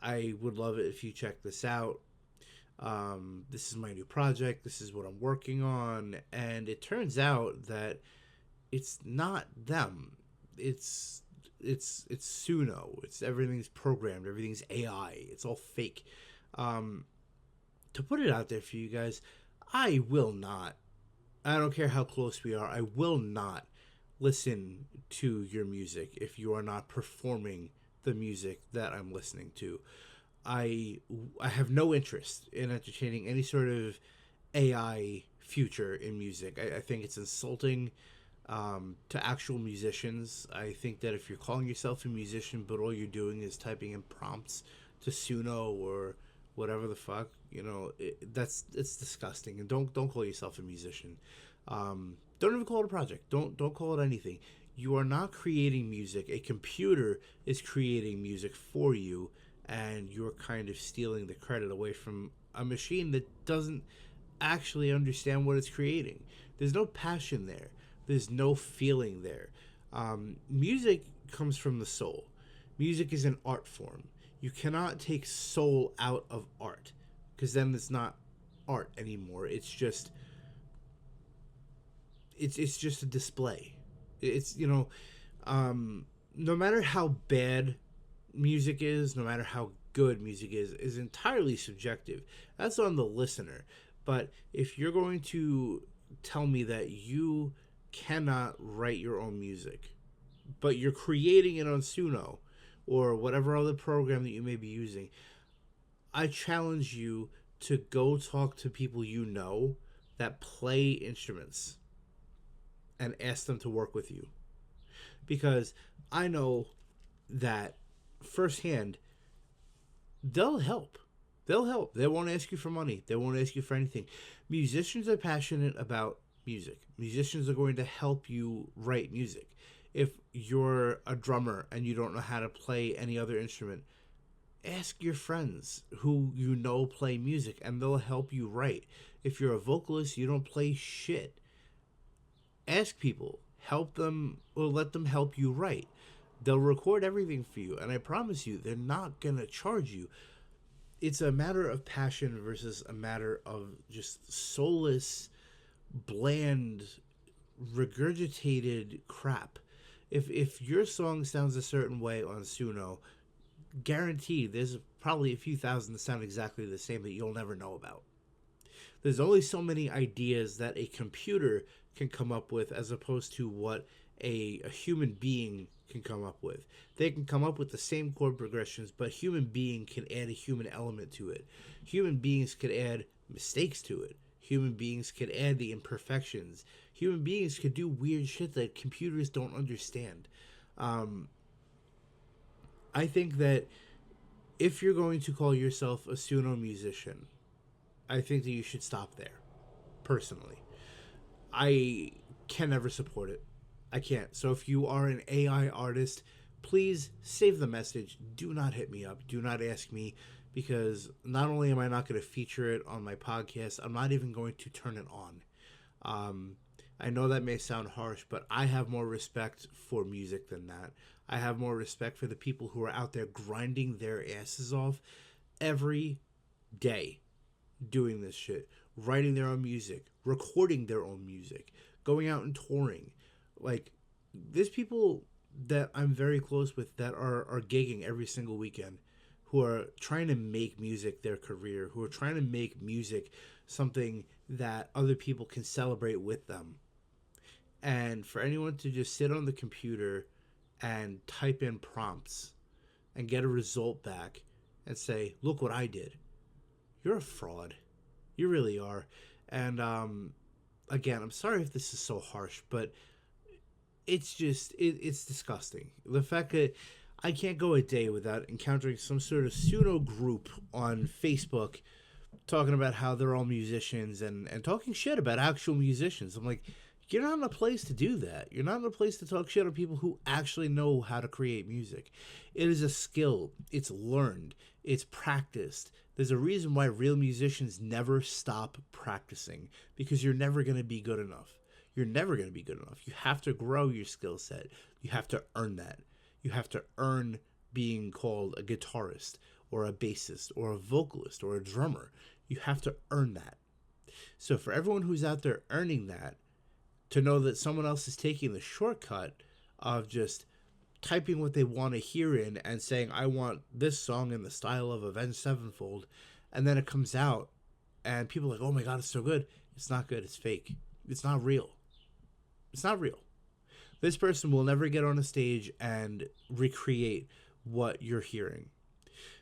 I would love it if you check this out. This is my new project. This is what I'm working on. And it turns out that it's not them. It's Suno. Everything's programmed. Everything's AI. It's all fake. To put it out there for you guys, I don't care how close we are, I will not listen to your music if you are not performing the music that I'm listening to. I have no interest in entertaining any sort of AI future in music. I think it's insulting. to actual musicians. I think that if you're calling yourself a musician, but all you're doing is typing in prompts to Suno or whatever the fuck, it's disgusting. And don't call yourself a musician. Don't even call it a project. Don't call it anything. You are not creating music. A computer is creating music for you, and you're kind of stealing the credit away from a machine that doesn't actually understand what it's creating. There's no passion there. There's no feeling there. Music comes from the soul. Music is an art form. You cannot take soul out of art, because then it's not art anymore. It's just a display. No matter how bad music is, no matter how good music is entirely subjective. That's on the listener. But if you're going to tell me that you cannot write your own music, but you're creating it on Suno or whatever other program that you may be using, I challenge you to go talk to people that play instruments and ask them to work with you. Because I know that firsthand, they'll help. They'll help. They won't ask you for money. They won't ask you for anything. Musicians are passionate about music. Musicians are going to help you write music. If you're a drummer and you don't know how to play any other instrument, ask your friends who play music, and they'll help you write. If you're a vocalist, you don't play shit, ask people. Help them, or let them help you write. They'll record everything for you, and I promise you, they're not going to charge you. It's a matter of passion versus a matter of just soulless, bland, regurgitated crap. If your song sounds a certain way on Suno, guaranteed there's probably a few thousand that sound exactly the same that you'll never know about. There's only so many ideas that a computer can come up with as opposed to what a human being can come up with. They can come up with the same chord progressions, but a human being can add a human element to it. Human beings could add mistakes to it. Human beings could add the imperfections. Human beings could do weird shit that computers don't understand. I think that if you're going to call yourself a Suno musician, I think that you should stop there, personally. I can never support it. I can't. So if you are an AI artist, please save the message. Do not hit me up. Do not ask me, because not only am I not going to feature it on my podcast, I'm not even going to turn it on. I know that may sound harsh, but I have more respect for music than that. I have more respect for the people who are out there grinding their asses off every day doing this shit, writing their own music, recording their own music, going out and touring. Like, there's people that I'm very close with that are gigging every single weekend, who are trying to make music their career, who are trying to make music something that other people can celebrate with them. And for anyone to just sit on the computer and type in prompts and get a result back and say, look what I did, you're a fraud. You really are. And again, I'm sorry if this is so harsh, but it's just, it's disgusting. The fact that I can't go a day without encountering some sort of pseudo group on Facebook talking about how they're all musicians and talking shit about actual musicians. I'm like, you're not in a place to do that. You're not in a place to talk shit on people who actually know how to create music. It is a skill. It's learned. It's practiced. There's a reason why real musicians never stop practicing, because you're never going to be good enough. You're never going to be good enough. You have to grow your skill set. You have to earn that. You have to earn being called a guitarist or a bassist or a vocalist or a drummer. You have to earn that. So for everyone who's out there earning that, to know that someone else is taking the shortcut of just typing what they want to hear in and saying, I want this song in the style of Avenged Sevenfold, and then it comes out and people are like, oh my god, it's so good. It's not good. It's fake. It's not real. It's not real. This person will never get on a stage and recreate what you're hearing.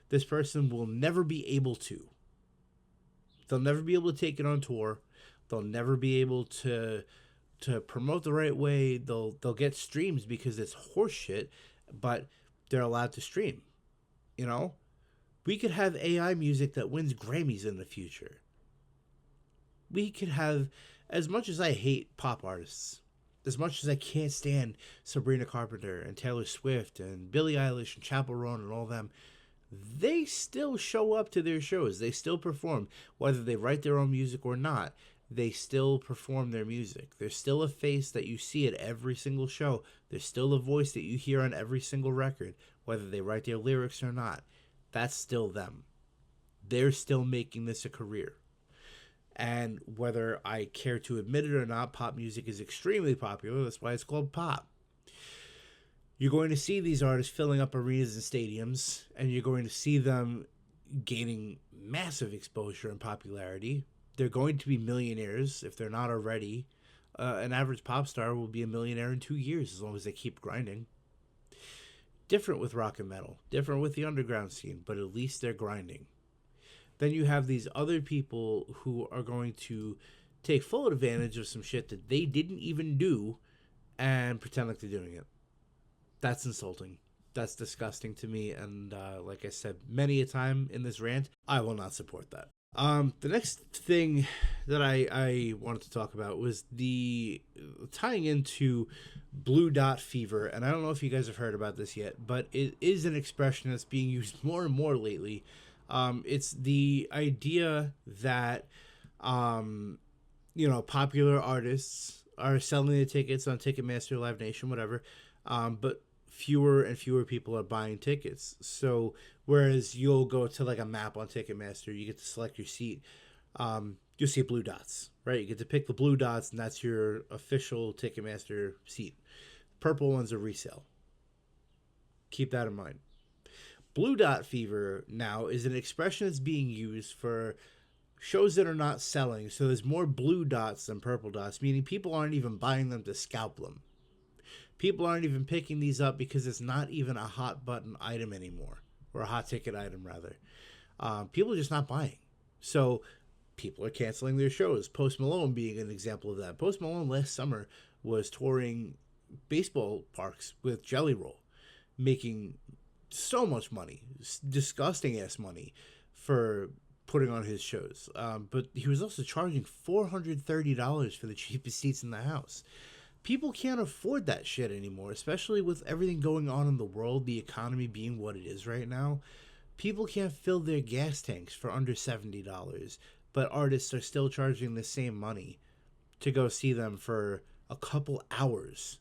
This person will never be able to. They'll never be able to take it on tour. They'll never be able to to promote the right way, they'll get streams because it's horseshit, but they're allowed to stream. You know, we could have AI music that wins Grammys in the future. We could have, as much as I hate pop artists, as much as I can't stand Sabrina Carpenter and Taylor Swift and Billie Eilish and Chappell Roan and all them, they still show up to their shows. They still perform, whether they write their own music or not. They still perform their music. There's still a face that you see at every single show. There's still a voice that you hear on every single record, whether they write their lyrics or not. That's still them. They're still making this a career. And whether I care to admit it or not, pop music is extremely popular. That's why it's called pop. You're going to see these artists filling up arenas and stadiums, and you're going to see them gaining massive exposure and popularity. They're going to be millionaires if they're not already. An average pop star will be a millionaire in 2 years as long as they keep grinding. Different with rock and metal, different with the underground scene, but at least they're grinding. Then you have these other people who are going to take full advantage of some shit that they didn't even do and pretend like they're doing it. That's insulting. That's disgusting to me. And like I said many a time in this rant, I will not support that. The next thing that I wanted to talk about was the tying into blue dot fever. And I don't know if you guys have heard about this yet, but it is an expression that's being used more and more lately. It's the idea that, popular artists are selling the tickets on Ticketmaster, Live Nation, whatever. But fewer and fewer people are buying tickets. So whereas you'll go to like a map on Ticketmaster, you get to select your seat. You'll see blue dots, right? You get to pick the blue dots, and that's your official Ticketmaster seat. Purple ones are resale. Keep that in mind. Blue dot fever now is an expression that's being used for shows that are not selling. So there's more blue dots than purple dots, meaning people aren't even buying them to scalp them. People aren't even picking these up because it's not even a hot button item anymore, or a hot ticket item rather. People are just not buying. So people are canceling their shows. Post Malone being an example of that. Post Malone last summer was touring baseball parks with Jelly Roll, making so much money, disgusting ass money for putting on his shows. But he was also charging $430 for the cheapest seats in the house. People can't afford that shit anymore, especially with everything going on in the world, the economy being what it is right now. People can't fill their gas tanks for under $70, but artists are still charging the same money to go see them for a couple hours.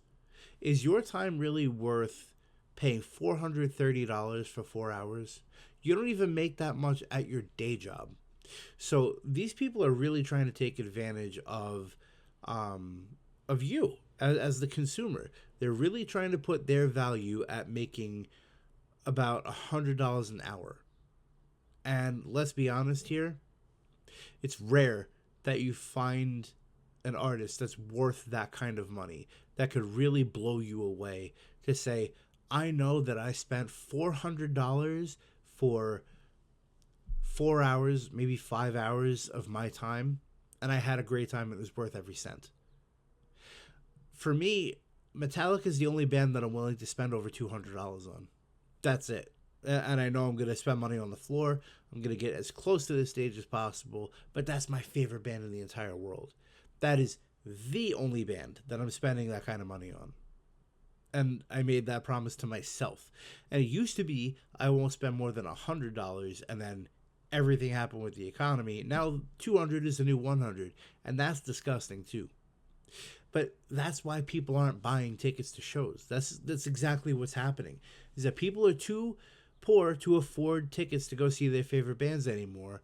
Is your time really worth paying $430 for 4 hours? You don't even make that much at your day job. So these people are really trying to take advantage of you as the consumer. They're really trying to put their value at making about $100 an hour. And let's be honest here, it's rare that you find an artist that's worth that kind of money, that could really blow you away, to say, I know that I spent $400 for 4 hours, maybe 5 hours of my time, and I had a great time. It was worth every cent. For me, Metallica is the only band that I'm willing to spend over $200 on. That's it. And I know I'm going to spend money on the floor. I'm going to get as close to the stage as possible, but that's my favorite band in the entire world. That is the only band that I'm spending that kind of money on. And I made that promise to myself. And it used to be I won't spend more than $100, and then everything happened with the economy. Now 200 is the new 100, and that's disgusting too. But that's why people aren't buying tickets to shows. That's exactly what's happening. Is that people are too poor to afford tickets to go see their favorite bands anymore.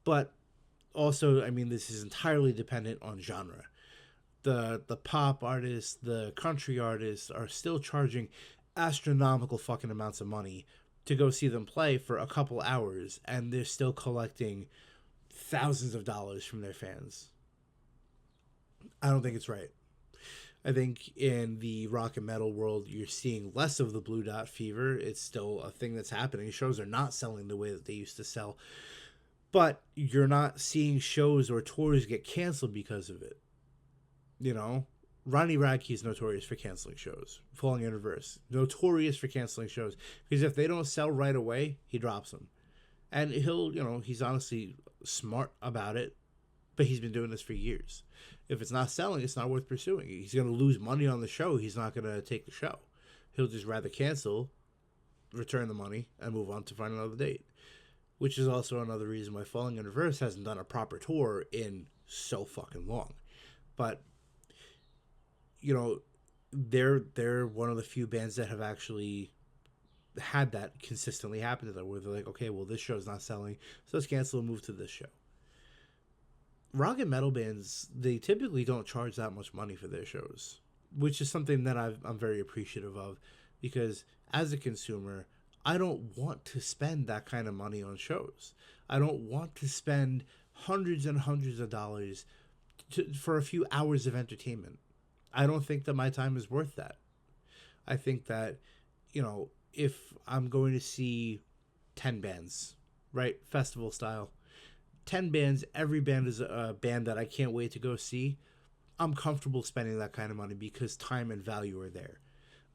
But also, I mean, this is entirely dependent on genre. The pop artists, the country artists are still charging astronomical fucking amounts of money to go see them play for a couple hours, and they're still collecting thousands of dollars from their fans. I don't think it's right. I think in the rock and metal world, you're seeing less of the blue dot fever. It's still a thing that's happening. Shows are not selling the way that they used to sell. But you're not seeing shows or tours get canceled because of it. You know, Ronnie Radke is notorious for canceling shows. Falling in Reverse, notorious for canceling shows, because if they don't sell right away, he drops them. And he's honestly smart about it, but he's been doing this for years. If it's not selling, it's not worth pursuing. He's going to lose money on the show. He's not going to take the show. He'll just rather cancel, return the money, and move on to find another date. Which is also another reason why Falling in Reverse hasn't done a proper tour in so fucking long. But, they're one of the few bands that have actually had that consistently happen to them, where they're like, okay, well, this show's not selling, so let's cancel and move to this show. Rock and metal bands, they typically don't charge that much money for their shows, which is something that I'm very appreciative of, because as a consumer, I don't want to spend that kind of money on shows. I don't want to spend hundreds and hundreds of dollars for a few hours of entertainment. I don't think that my time is worth that. I think that, if I'm going to see 10 bands, right, festival style, 10 bands, every band is a band that I can't wait to go see, I'm comfortable spending that kind of money because time and value are there.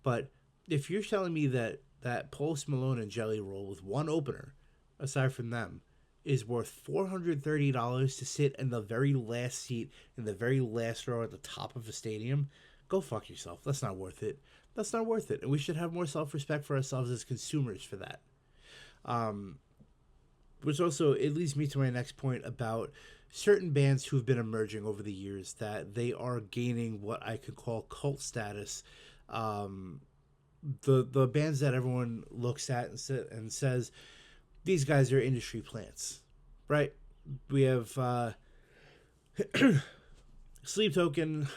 But if you're telling me that Post Malone and Jelly Roll with one opener, aside from them, is worth $430 to sit in the very last seat in the very last row at the top of a stadium, go fuck yourself. That's not worth it. That's not worth it. And we should have more self-respect for ourselves as consumers for that. Which also, it leads me to my next point about certain bands who've been emerging over the years, that they are gaining what I could call cult status. The bands that everyone looks at and says, these guys are industry plants, right? We have Sleep Token,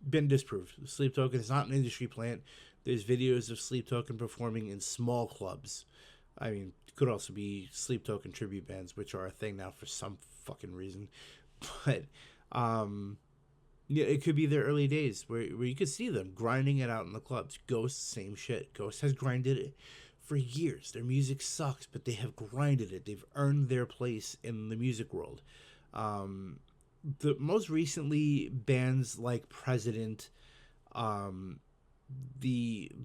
been disproved. Sleep Token is not an industry plant. There's videos of Sleep Token performing in small clubs. I mean, it could also be Sleep Token tribute bands, which are a thing now for some fucking reason. But it could be their early days where you could see them grinding it out in the clubs. Ghost, same shit. Ghost has grinded it for years. Their music sucks, but they have grinded it. They've earned their place in the music world. The most recently, bands like President, the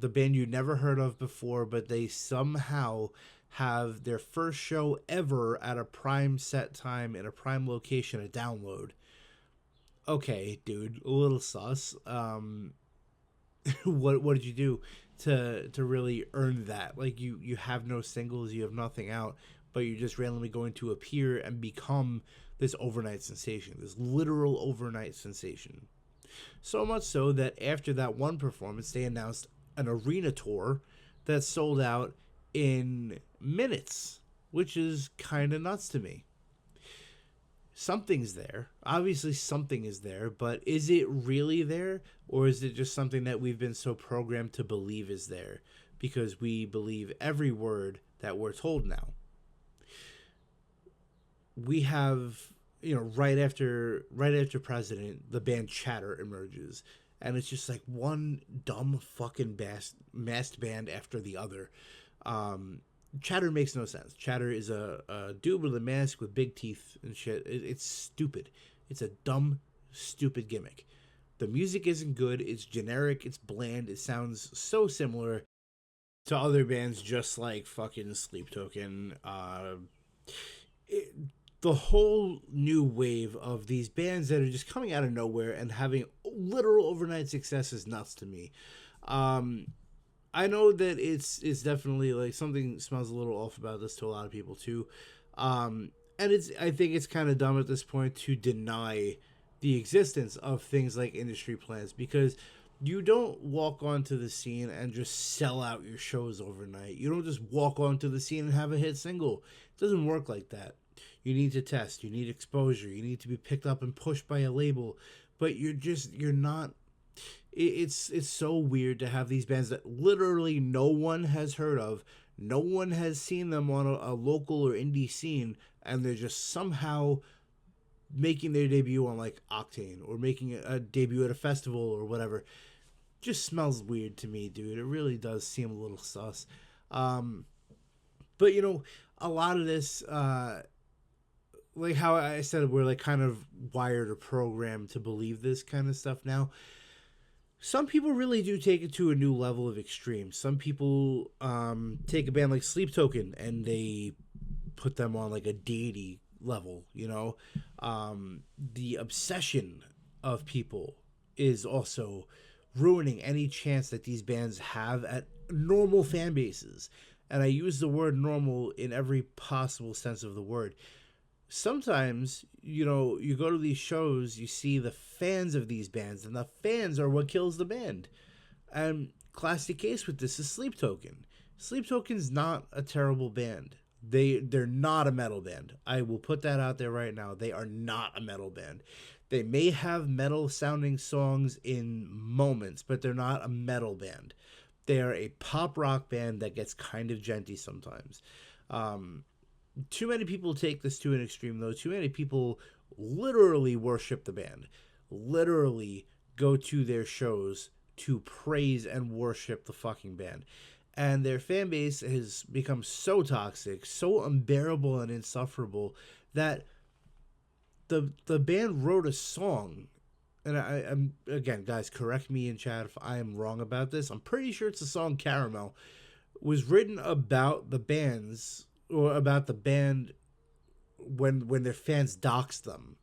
band you never heard of before, but they somehow have their first show ever at a prime set time in a prime location, a Download. Okay, dude, a little sus. What did you do to really earn that? Like, you have no singles, you have nothing out, but you're just randomly going to appear and become this overnight sensation, this literal overnight sensation. So much so that after that one performance, they announced an arena tour that sold out in minutes, which is kind of nuts to me. Something's there. Obviously something is there, but is it really there? Or is it just something that we've been so programmed to believe is there because we believe every word that we're told now? We have, right after President, the band Chatter emerges, and it's just like one dumb fucking masked band after the other. Chatter makes no sense. Chatter is a dude with a mask with big teeth and shit. It's stupid. It's a dumb, stupid gimmick. The music isn't good. It's generic. It's bland. It sounds so similar to other bands just like fucking Sleep Token. The whole new wave of these bands that are just coming out of nowhere and having literal overnight success is nuts to me. I know that it's definitely like something smells a little off about this to a lot of people too. And I think it's kind of dumb at this point to deny the existence of things like industry plans, because you don't walk onto the scene and just sell out your shows overnight. You don't just walk onto the scene and have a hit single. It doesn't work like that. You need to test. You need exposure. You need to be picked up and pushed by a label. But you're not. It's so weird to have these bands that literally no one has heard of. No one has seen them on a local or indie scene. And they're just somehow making their debut on like Octane or making a debut at a festival or whatever. Just smells weird to me, dude. It really does seem a little sus. But a lot of this, like how I said, we're like kind of wired or programmed to believe this kind of stuff now. Some people really do take it to a new level of extreme. Some people take a band like Sleep Token and they put them on like a deity level, you know? The obsession of people is also ruining any chance that these bands have at normal fan bases. And I use the word normal in every possible sense of the word. Sometimes, you know, you go to these shows, you see the fans of these bands, and the fans are what kills the band. And classic case with this is Sleep Token. Sleep Token's not a terrible band. They're not a metal band. I will put that out there right now. They are not a metal band. They may have metal sounding songs in moments, but they're not a metal band. They are a pop rock band that gets kind of djenty sometimes. Too many people take this to an extreme, though. Too many people literally worship the band, literally go to their shows to praise and worship the fucking band. And their fan base has become so toxic, so unbearable and insufferable that the band wrote a song. And I'm again, guys, correct me in chat if I am wrong about this. I'm pretty sure it's the song Caramel was written about the bands or about the band when their fans doxed them,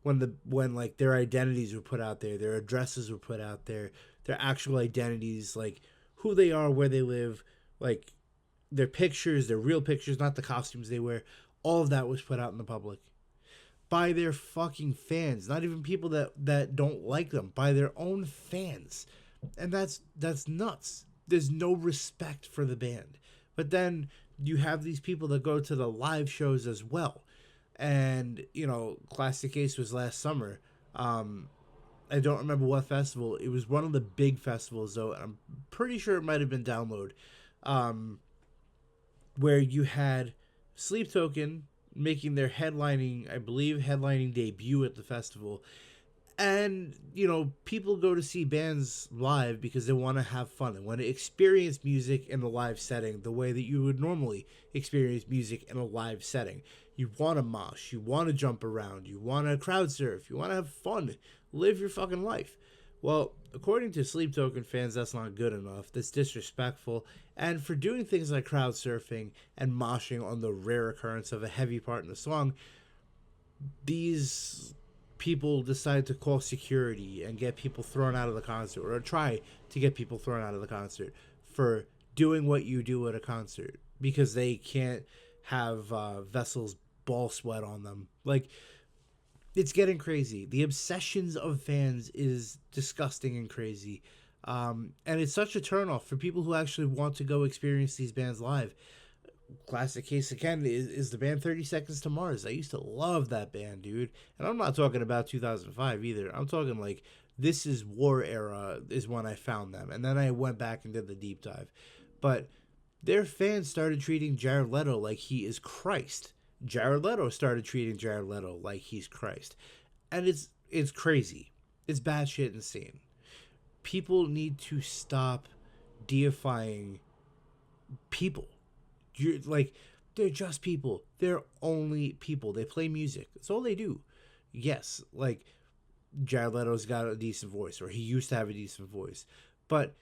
when like their identities were put out there, their addresses were put out there, their actual identities, like who they are, where they live, like their pictures, their real pictures, not the costumes they wear. All of that was put out in the public by their fucking fans, not even people that don't like them, by their own fans. And that's nuts. There's no respect for the band. But then you have these people that go to the live shows as well. And, you know, classic case was last summer. I don't remember what festival. It was one of the big festivals, though. And I'm pretty sure it might have been Download. Where you had Sleep Token making their headlining debut at the festival. And, you know, people go to see bands live because they want to have fun. They want to experience music in a live setting the way that you would normally experience music in a live setting. You want to mosh. You want to jump around. You want to crowd surf. You want to have fun. Live your fucking life. Well, according to Sleep Token fans, that's not good enough. That's disrespectful. And for doing things like crowd surfing and moshing on the rare occurrence of a heavy part in the song, these people decide to call security and get people thrown out of the concert, or try to get people thrown out of the concert for doing what you do at a concert because they can't have Vessel's ball sweat on them. Like, it's getting crazy. The obsessions of fans is disgusting and crazy. And it's such a turnoff for people who actually want to go experience these bands live. Classic case again is the band 30 Seconds to Mars. I used to love that band, dude. And I'm not talking about 2005 either. I'm talking like This Is War era is when I found them. And then I went back and did the deep dive. But their fans started treating Jared Leto like he is Christ. Jared Leto started treating Jared Leto like he's Christ. And it's crazy. It's batshit insane. People need to stop deifying people. You're like, they're just people. They're only people. They play music. That's all they do. Yes, like Jared Leto's got a decent voice, or he used to have a decent voice. But,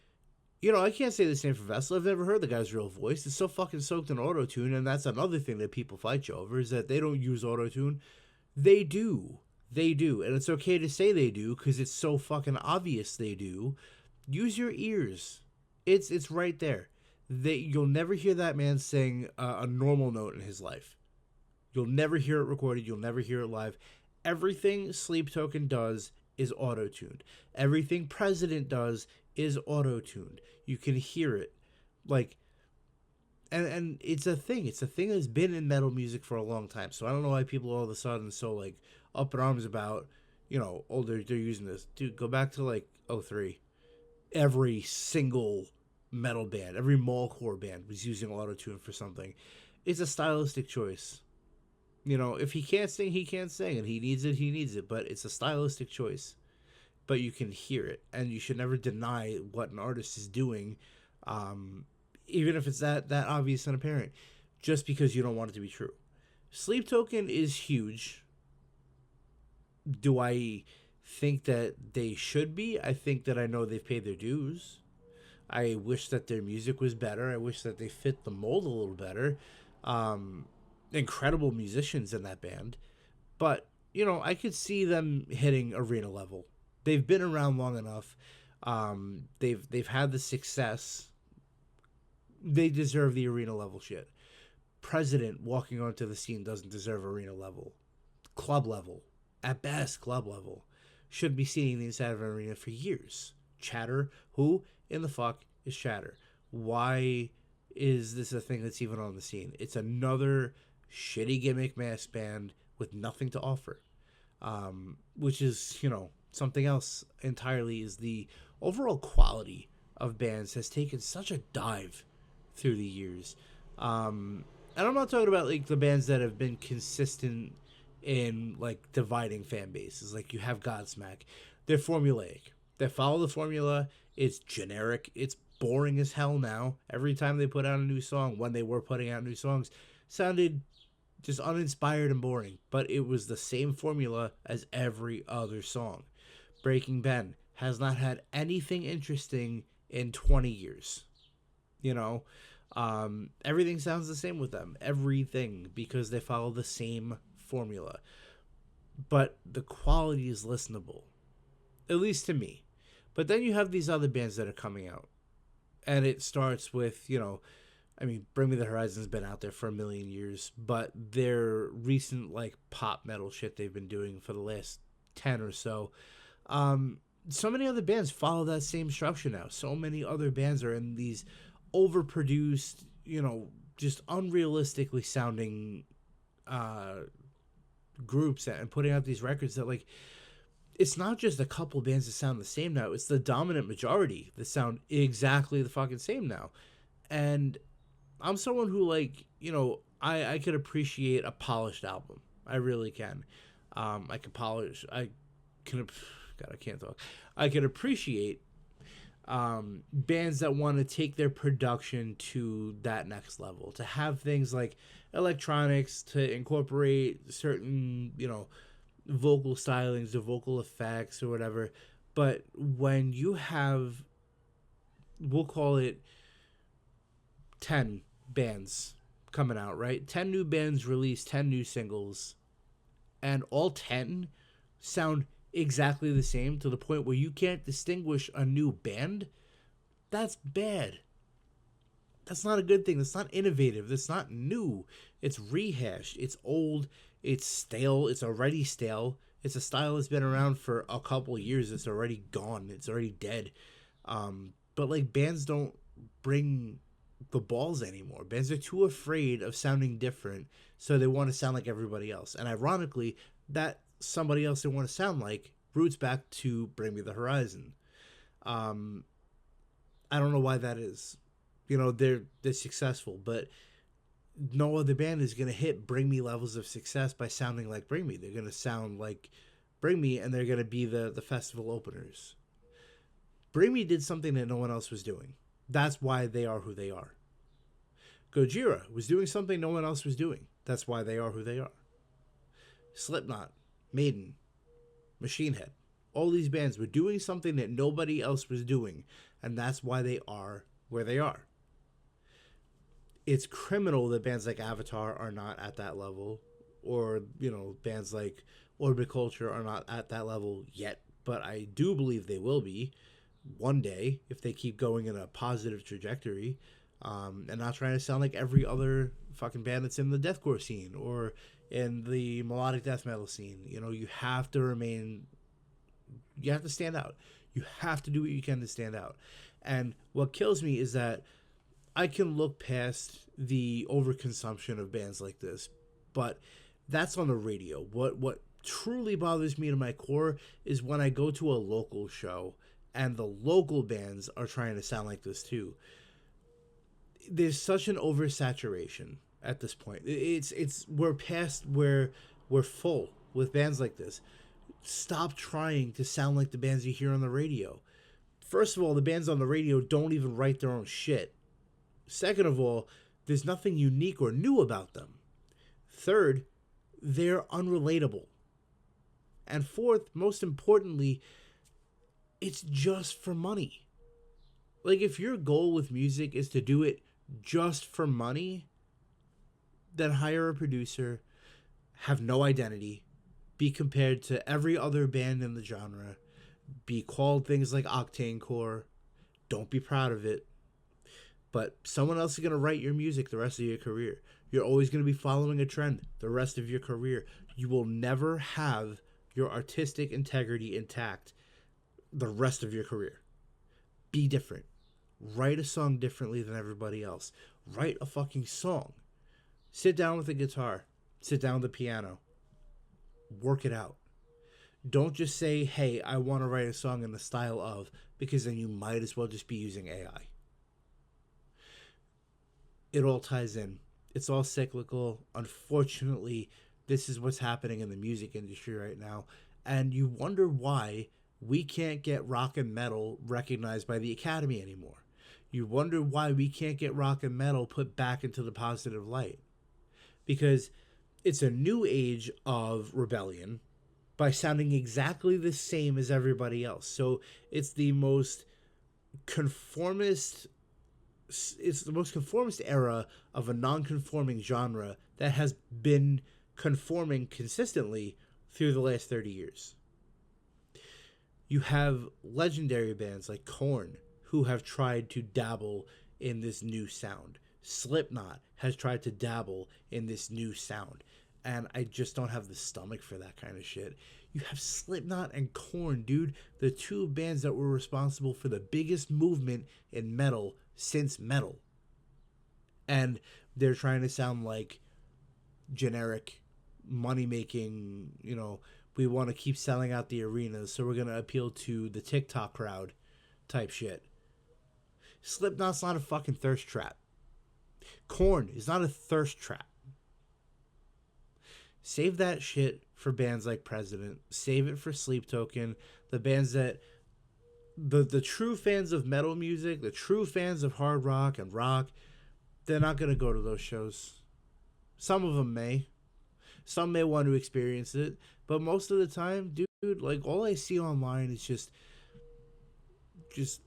you know, I can't say the same for Vessel. I've never heard the guy's real voice. It's so fucking soaked in auto-tune, and that's another thing that people fight you over, is that they don't use auto-tune. They do. They do. And it's okay to say they do, because it's so fucking obvious they do. Use your ears. It's right there. You'll never hear that man sing a normal note in his life. You'll never hear it recorded. You'll never hear it live. Everything Sleep Token does is auto-tuned. Everything President does is auto-tuned. You can hear it. Like, and it's a thing. It's a thing that's been in metal music for a long time. So I don't know why people all of a sudden so, like, up in arms about, you know, oh, they're using this. Dude, go back to, like, 03. Every single metal band, every mallcore band was using auto-tune for something. It's a stylistic choice. You know, if he can't sing, he can't sing, and he needs it, he needs it, but it's a stylistic choice. But you can hear it, and you should never deny what an artist is doing, even if it's that obvious and apparent, just because you don't want it to be true. Sleep Token is huge. Do I think that they should be. I think that I know they've paid their dues. I wish that their music was better. I wish that they fit the mold a little better. Um, Incredible musicians in that band. But, I could see them hitting arena level. They've been around long enough. They've had the success. They deserve the arena level shit. President walking onto the scene doesn't deserve arena level. Club level. At best, club level. Should be seeing the inside of an arena for years. Chatter, who in the fuck is Chatter? Why is this a thing that's even on the scene? It's another shitty gimmick mass band with nothing to offer. Which is, something else entirely, is the overall quality of bands has taken such a dive through the years. And I'm not talking about like the bands that have been consistent in like dividing fan bases. Like you have Godsmack. They're formulaic. They follow the formula. It's generic. It's boring as hell now. Every time they put out a new song, when they were putting out new songs, sounded just uninspired and boring. But it was the same formula as every other song. Breaking Ben has not had anything interesting in 20 years. Everything sounds the same with them. Everything, because they follow the same formula. But the quality is listenable. At least to me. But then you have these other bands that are coming out. And it starts with, Bring Me the Horizon's been out there for a million years. But their recent, like, pop metal shit they've been doing for the last 10 or so. So many other bands follow that same structure now. So many other bands are in these overproduced, just unrealistically sounding groups and putting out these records that, like, it's not just a couple bands that sound the same now. It's the dominant majority that sound exactly the fucking same now. And I'm someone who, like, I could appreciate a polished album. I really can. I can appreciate bands that want to take their production to that next level, to have things like electronics, to incorporate certain, vocal stylings or vocal effects or whatever. But when you have, we'll call it 10 bands coming out, right? 10 new bands release 10 new singles, and all 10 sound exactly the same to the point where you can't distinguish a new band, that's bad. That's not a good thing. That's not innovative. That's not new. It's rehashed. It's old. It's stale. It's already stale. It's a style that's been around for a couple years. It's already gone. It's already dead. But like bands don't bring the balls anymore. Bands are too afraid of sounding different, so they want to sound like everybody else. And ironically, that somebody else they want to sound like roots back to Bring Me the Horizon. I don't know why that is. They're successful, but no other band is going to hit Bring Me levels of success by sounding like Bring Me. They're going to sound like Bring Me, and they're going to be the festival openers. Bring Me did something that no one else was doing. That's why they are who they are. Gojira was doing something no one else was doing. That's why they are who they are. Slipknot, Maiden, Machine Head, all these bands were doing something that nobody else was doing, and that's why they are where they are. It's criminal that bands like Avatar are not at that level, or, bands like Orbit Culture are not at that level yet, but I do believe they will be one day if they keep going in a positive trajectory, and not trying to sound like every other fucking band that's in the deathcore scene or in the melodic death metal scene. You have to stand out. You have to do what you can to stand out. And what kills me is that I can look past the overconsumption of bands like this, but that's on the radio. What truly bothers me to my core is when I go to a local show and the local bands are trying to sound like this too. There's such an oversaturation at this point. We're past where we're full with bands like this. Stop trying to sound like the bands you hear on the radio. First of all, the bands on the radio don't even write their own shit. Second of all, there's nothing unique or new about them. Third, they're unrelatable. And fourth, most importantly, it's just for money. Like, if your goal with music is to do it just for money, then hire a producer, have no identity, be compared to every other band in the genre, be called things like Octane Core. Don't be proud of it. But someone else is going to write your music the rest of your career. You're always going to be following a trend the rest of your career. You will never have your artistic integrity intact the rest of your career. Be different. Write a song differently than everybody else. Write a fucking song. Sit down with a guitar. Sit down with a piano. Work it out. Don't just say, hey, I want to write a song in the style of, because then you might as well just be using AI. It all ties in. It's all cyclical. Unfortunately, this is what's happening in the music industry right now. And you wonder why we can't get rock and metal recognized by the Academy anymore. You wonder why we can't get rock and metal put back into the positive light. Because it's a new age of rebellion by sounding exactly the same as everybody else. So it's the most conformist era of a non-conforming genre that has been conforming consistently through the last 30 years. You have legendary bands like Korn who have tried to dabble in this new sound. Slipknot has tried to dabble in this new sound. And I just don't have the stomach for that kind of shit. You have Slipknot and Korn, dude. The two bands that were responsible for the biggest movement in metal since metal. And they're trying to sound like generic money-making, we want to keep selling out the arenas, so we're going to appeal to the TikTok crowd type shit. Slipknot's not a fucking thirst trap. Korn is not a thirst trap. Save that shit for bands like President. Save it for Sleep Token. The bands that... The true fans of metal music, the true fans of hard rock and rock, they're not going to go to those shows. Some of them may. Some may want to experience it. But most of the time, dude, like, all I see online is just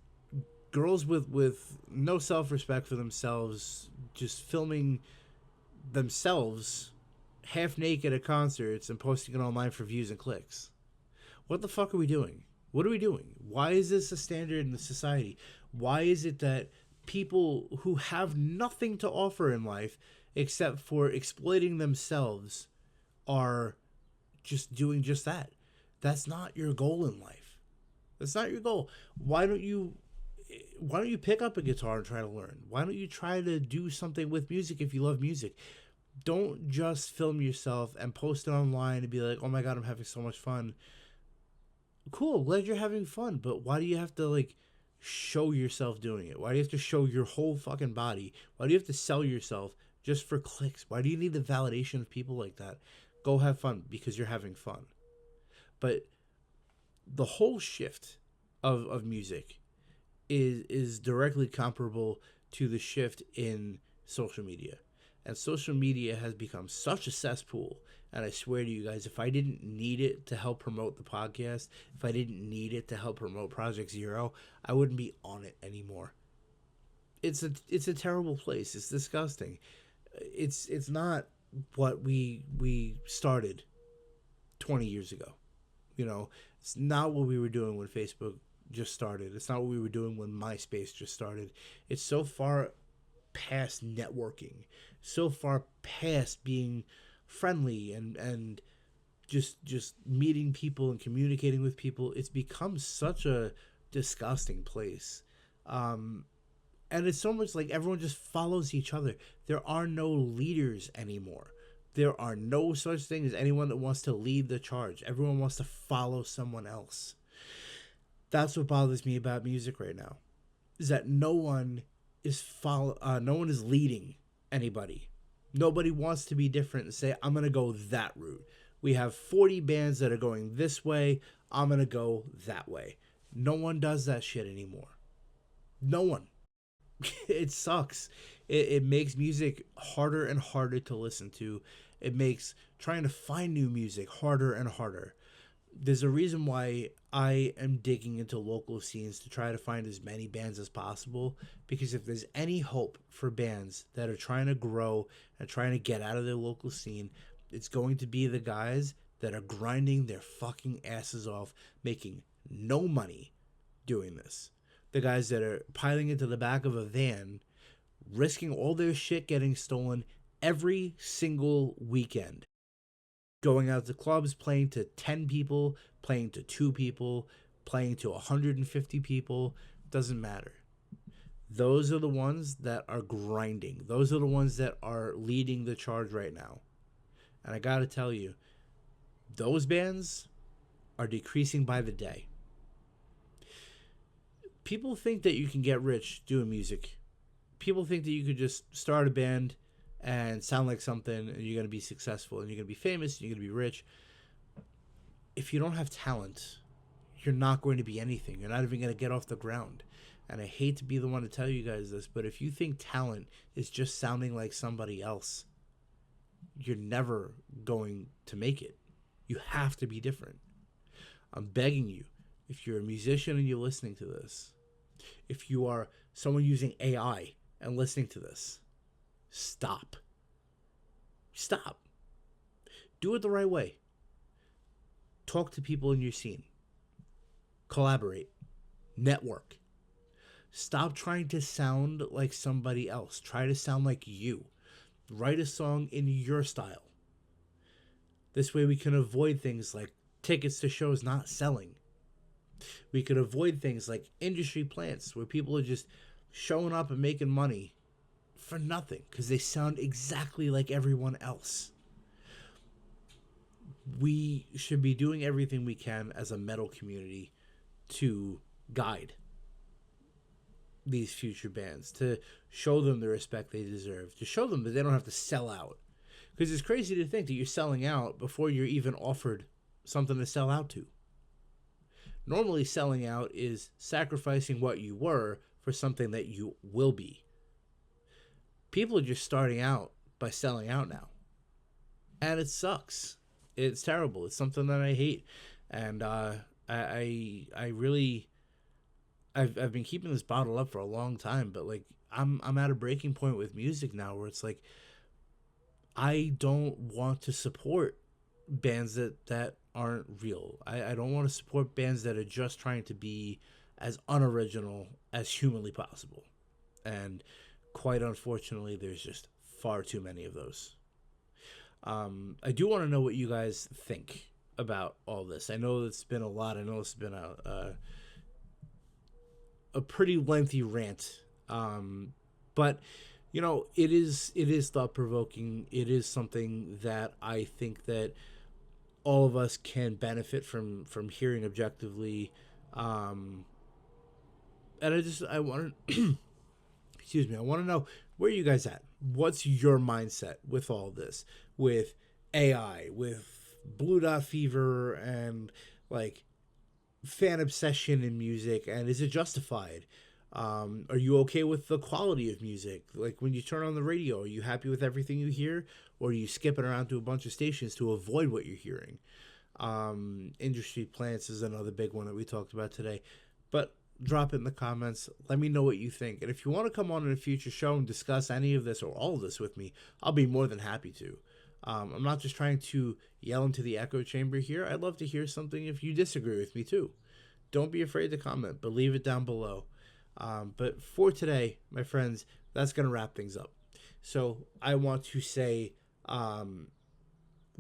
girls with no self-respect for themselves, just filming themselves half naked at concerts and posting it online for views and clicks. What the fuck are we doing? What are we doing? Why is this a standard in the society? Why is it that people who have nothing to offer in life except for exploiting themselves are just doing just that? That's not your goal in life. That's not your goal. Why don't you pick up a guitar and try to learn? Why don't you try to do something with music if you love music? Don't just film yourself and post it online and be like, oh my God, I'm having so much fun. Cool, glad you're having fun, but why do you have to, like, show yourself doing it? Why do you have to show your whole fucking body? Why do you have to sell yourself just for clicks? Why do you need the validation of people like that? Go have fun because you're having fun. But the whole shift of music is directly comparable to the shift in social media. And social media has become such a cesspool. And I swear to you guys, if I didn't need it to help promote the podcast, if I didn't need it to help promote Project Zero, I wouldn't be on it anymore. It's a terrible place. It's disgusting. It's not what we started 20 years ago. It's not what we were doing when Facebook just started. It's not what we were doing when MySpace just started. It's so far past networking, so far past being friendly and just meeting people and communicating with people. It's become such a disgusting place. And it's so much like everyone just follows each other. There are no leaders anymore. There are no such thing as anyone that wants to lead the charge. Everyone wants to follow someone else. That's what bothers me about music right now, is that no one is leading anybody. Nobody wants to be different and say, I'm going to go that route. We have 40 bands that are going this way. I'm going to go that way. No one does that shit anymore. No one. It sucks. It makes music harder and harder to listen to. It makes trying to find new music harder and harder. there's a reason why I am digging into local scenes to try to find as many bands as possible. Because if there's any hope for bands that are trying to grow and trying to get out of their local scene, it's going to be the guys that are grinding their fucking asses off, making no money doing this. The guys that are piling into the back of a van, risking all their shit getting stolen every single weekend. Going out to clubs, playing to 10 people, playing to 2 people, playing to 150 people, doesn't matter. Those are the ones that are grinding. Those are the ones that are leading the charge right now. And I gotta tell you, those bands are decreasing by the day. People think that you can get rich doing music. People think that you could just start a band and sound like something and you're going to be successful and you're going to be famous and you're going to be rich. If you don't have talent, you're not going to be anything. You're not even going to get off the ground. And I hate to be the one to tell you guys this, but if you think talent is just sounding like somebody else, you're never going to make it. You have to be different. I'm begging you, if you're a musician and you're listening to this, if you are someone using AI and listening to this, stop. Stop. Do it the right way. Talk to people in your scene. Collaborate. Network. Stop trying to sound like somebody else. Try to sound like you. Write a song in your style. This way we can avoid things like tickets to shows not selling. We could avoid things like industry plants where people are just showing up and making money for nothing because they sound exactly like everyone else. We should be doing everything we can as a metal community to guide these future bands, to show them the respect they deserve, to show them that they don't have to sell out. Because it's crazy to think that you're selling out before you're even offered something to sell out to. Normally, selling out is sacrificing what you were for something that you will be. People are just starting out by selling out now. And it sucks. It's terrible. It's something that I hate. And I really... I've been keeping this bottled up for a long time, but like I'm at a breaking point with music now where it's like I don't want to support bands that aren't real. I don't want to support bands that are just trying to be as unoriginal as humanly possible. And quite unfortunately, there's just far too many of those. I do want to know what you guys think about all this. I know it's been a lot. I know it's been a pretty lengthy rant. But you know, it is thought provoking. It is something that I think that all of us can benefit from hearing objectively. And I want to excuse me, I want to know, where are you guys at? What's your mindset with all this? With AI, with Blue Dot Fever, and like fan obsession in music, and is it justified? Are you okay with the quality of music? Like when you turn on the radio, are you happy with everything you hear, or are you skipping around to a bunch of stations to avoid what you're hearing? Industry plants is another big one that we talked about today. But drop it in the comments. Let me know what you think. And if you want to come on in a future show and discuss any of this or all of this with me, I'll be more than happy to. I'm not just trying to yell into the echo chamber here. I'd love to hear something if you disagree with me too. Don't be afraid to comment, but leave it down below. But for today, my friends, that's going to wrap things up. So I want to say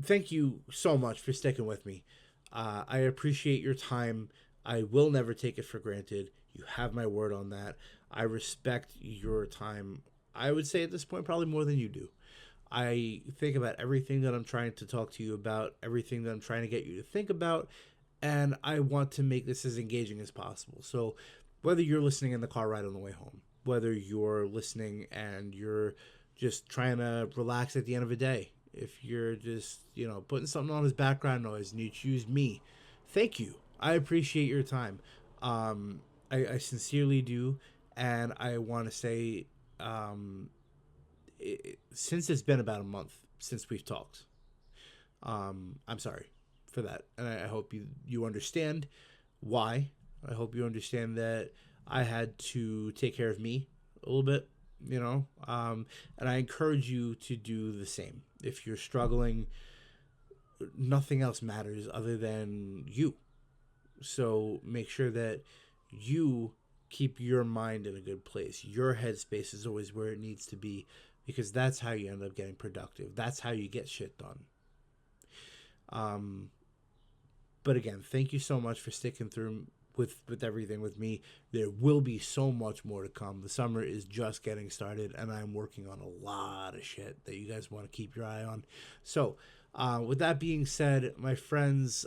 thank you so much for sticking with me. I appreciate your time. I will never take it for granted. You have my word on that. I respect your time. I would say at this point, probably more than you do. I think about everything that I'm trying to talk to you about, everything that I'm trying to get you to think about, and I want to make this as engaging as possible. So whether you're listening in the car ride on the way home, whether you're listening and you're just trying to relax at the end of a day, if you're just, putting something on as background noise and you choose me, thank you. I appreciate your time. I sincerely do. And I want to say, since it's been about a month since we've talked, I'm sorry for that. And I hope you understand why. I hope you understand that I had to take care of me a little bit, and I encourage you to do the same. If you're struggling, nothing else matters other than you. So make sure that you keep your mind in a good place. Your headspace is always where it needs to be, because that's how you end up getting productive. That's how you get shit done. But again, thank you so much for sticking through with everything with me. There will be so much more to come. The summer is just getting started, and I'm working on a lot of shit that you guys want to keep your eye on. So, with that being said, my friends,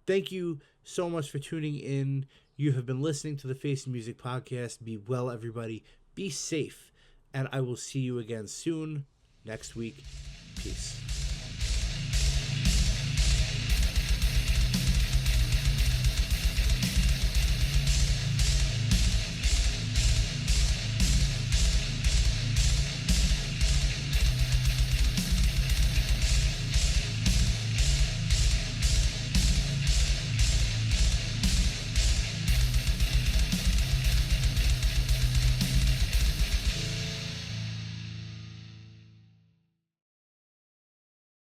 thank you so much for tuning in. You have been listening to the Face the Music podcast. Be well, everybody. Be safe. And I will see you again soon next week. Peace.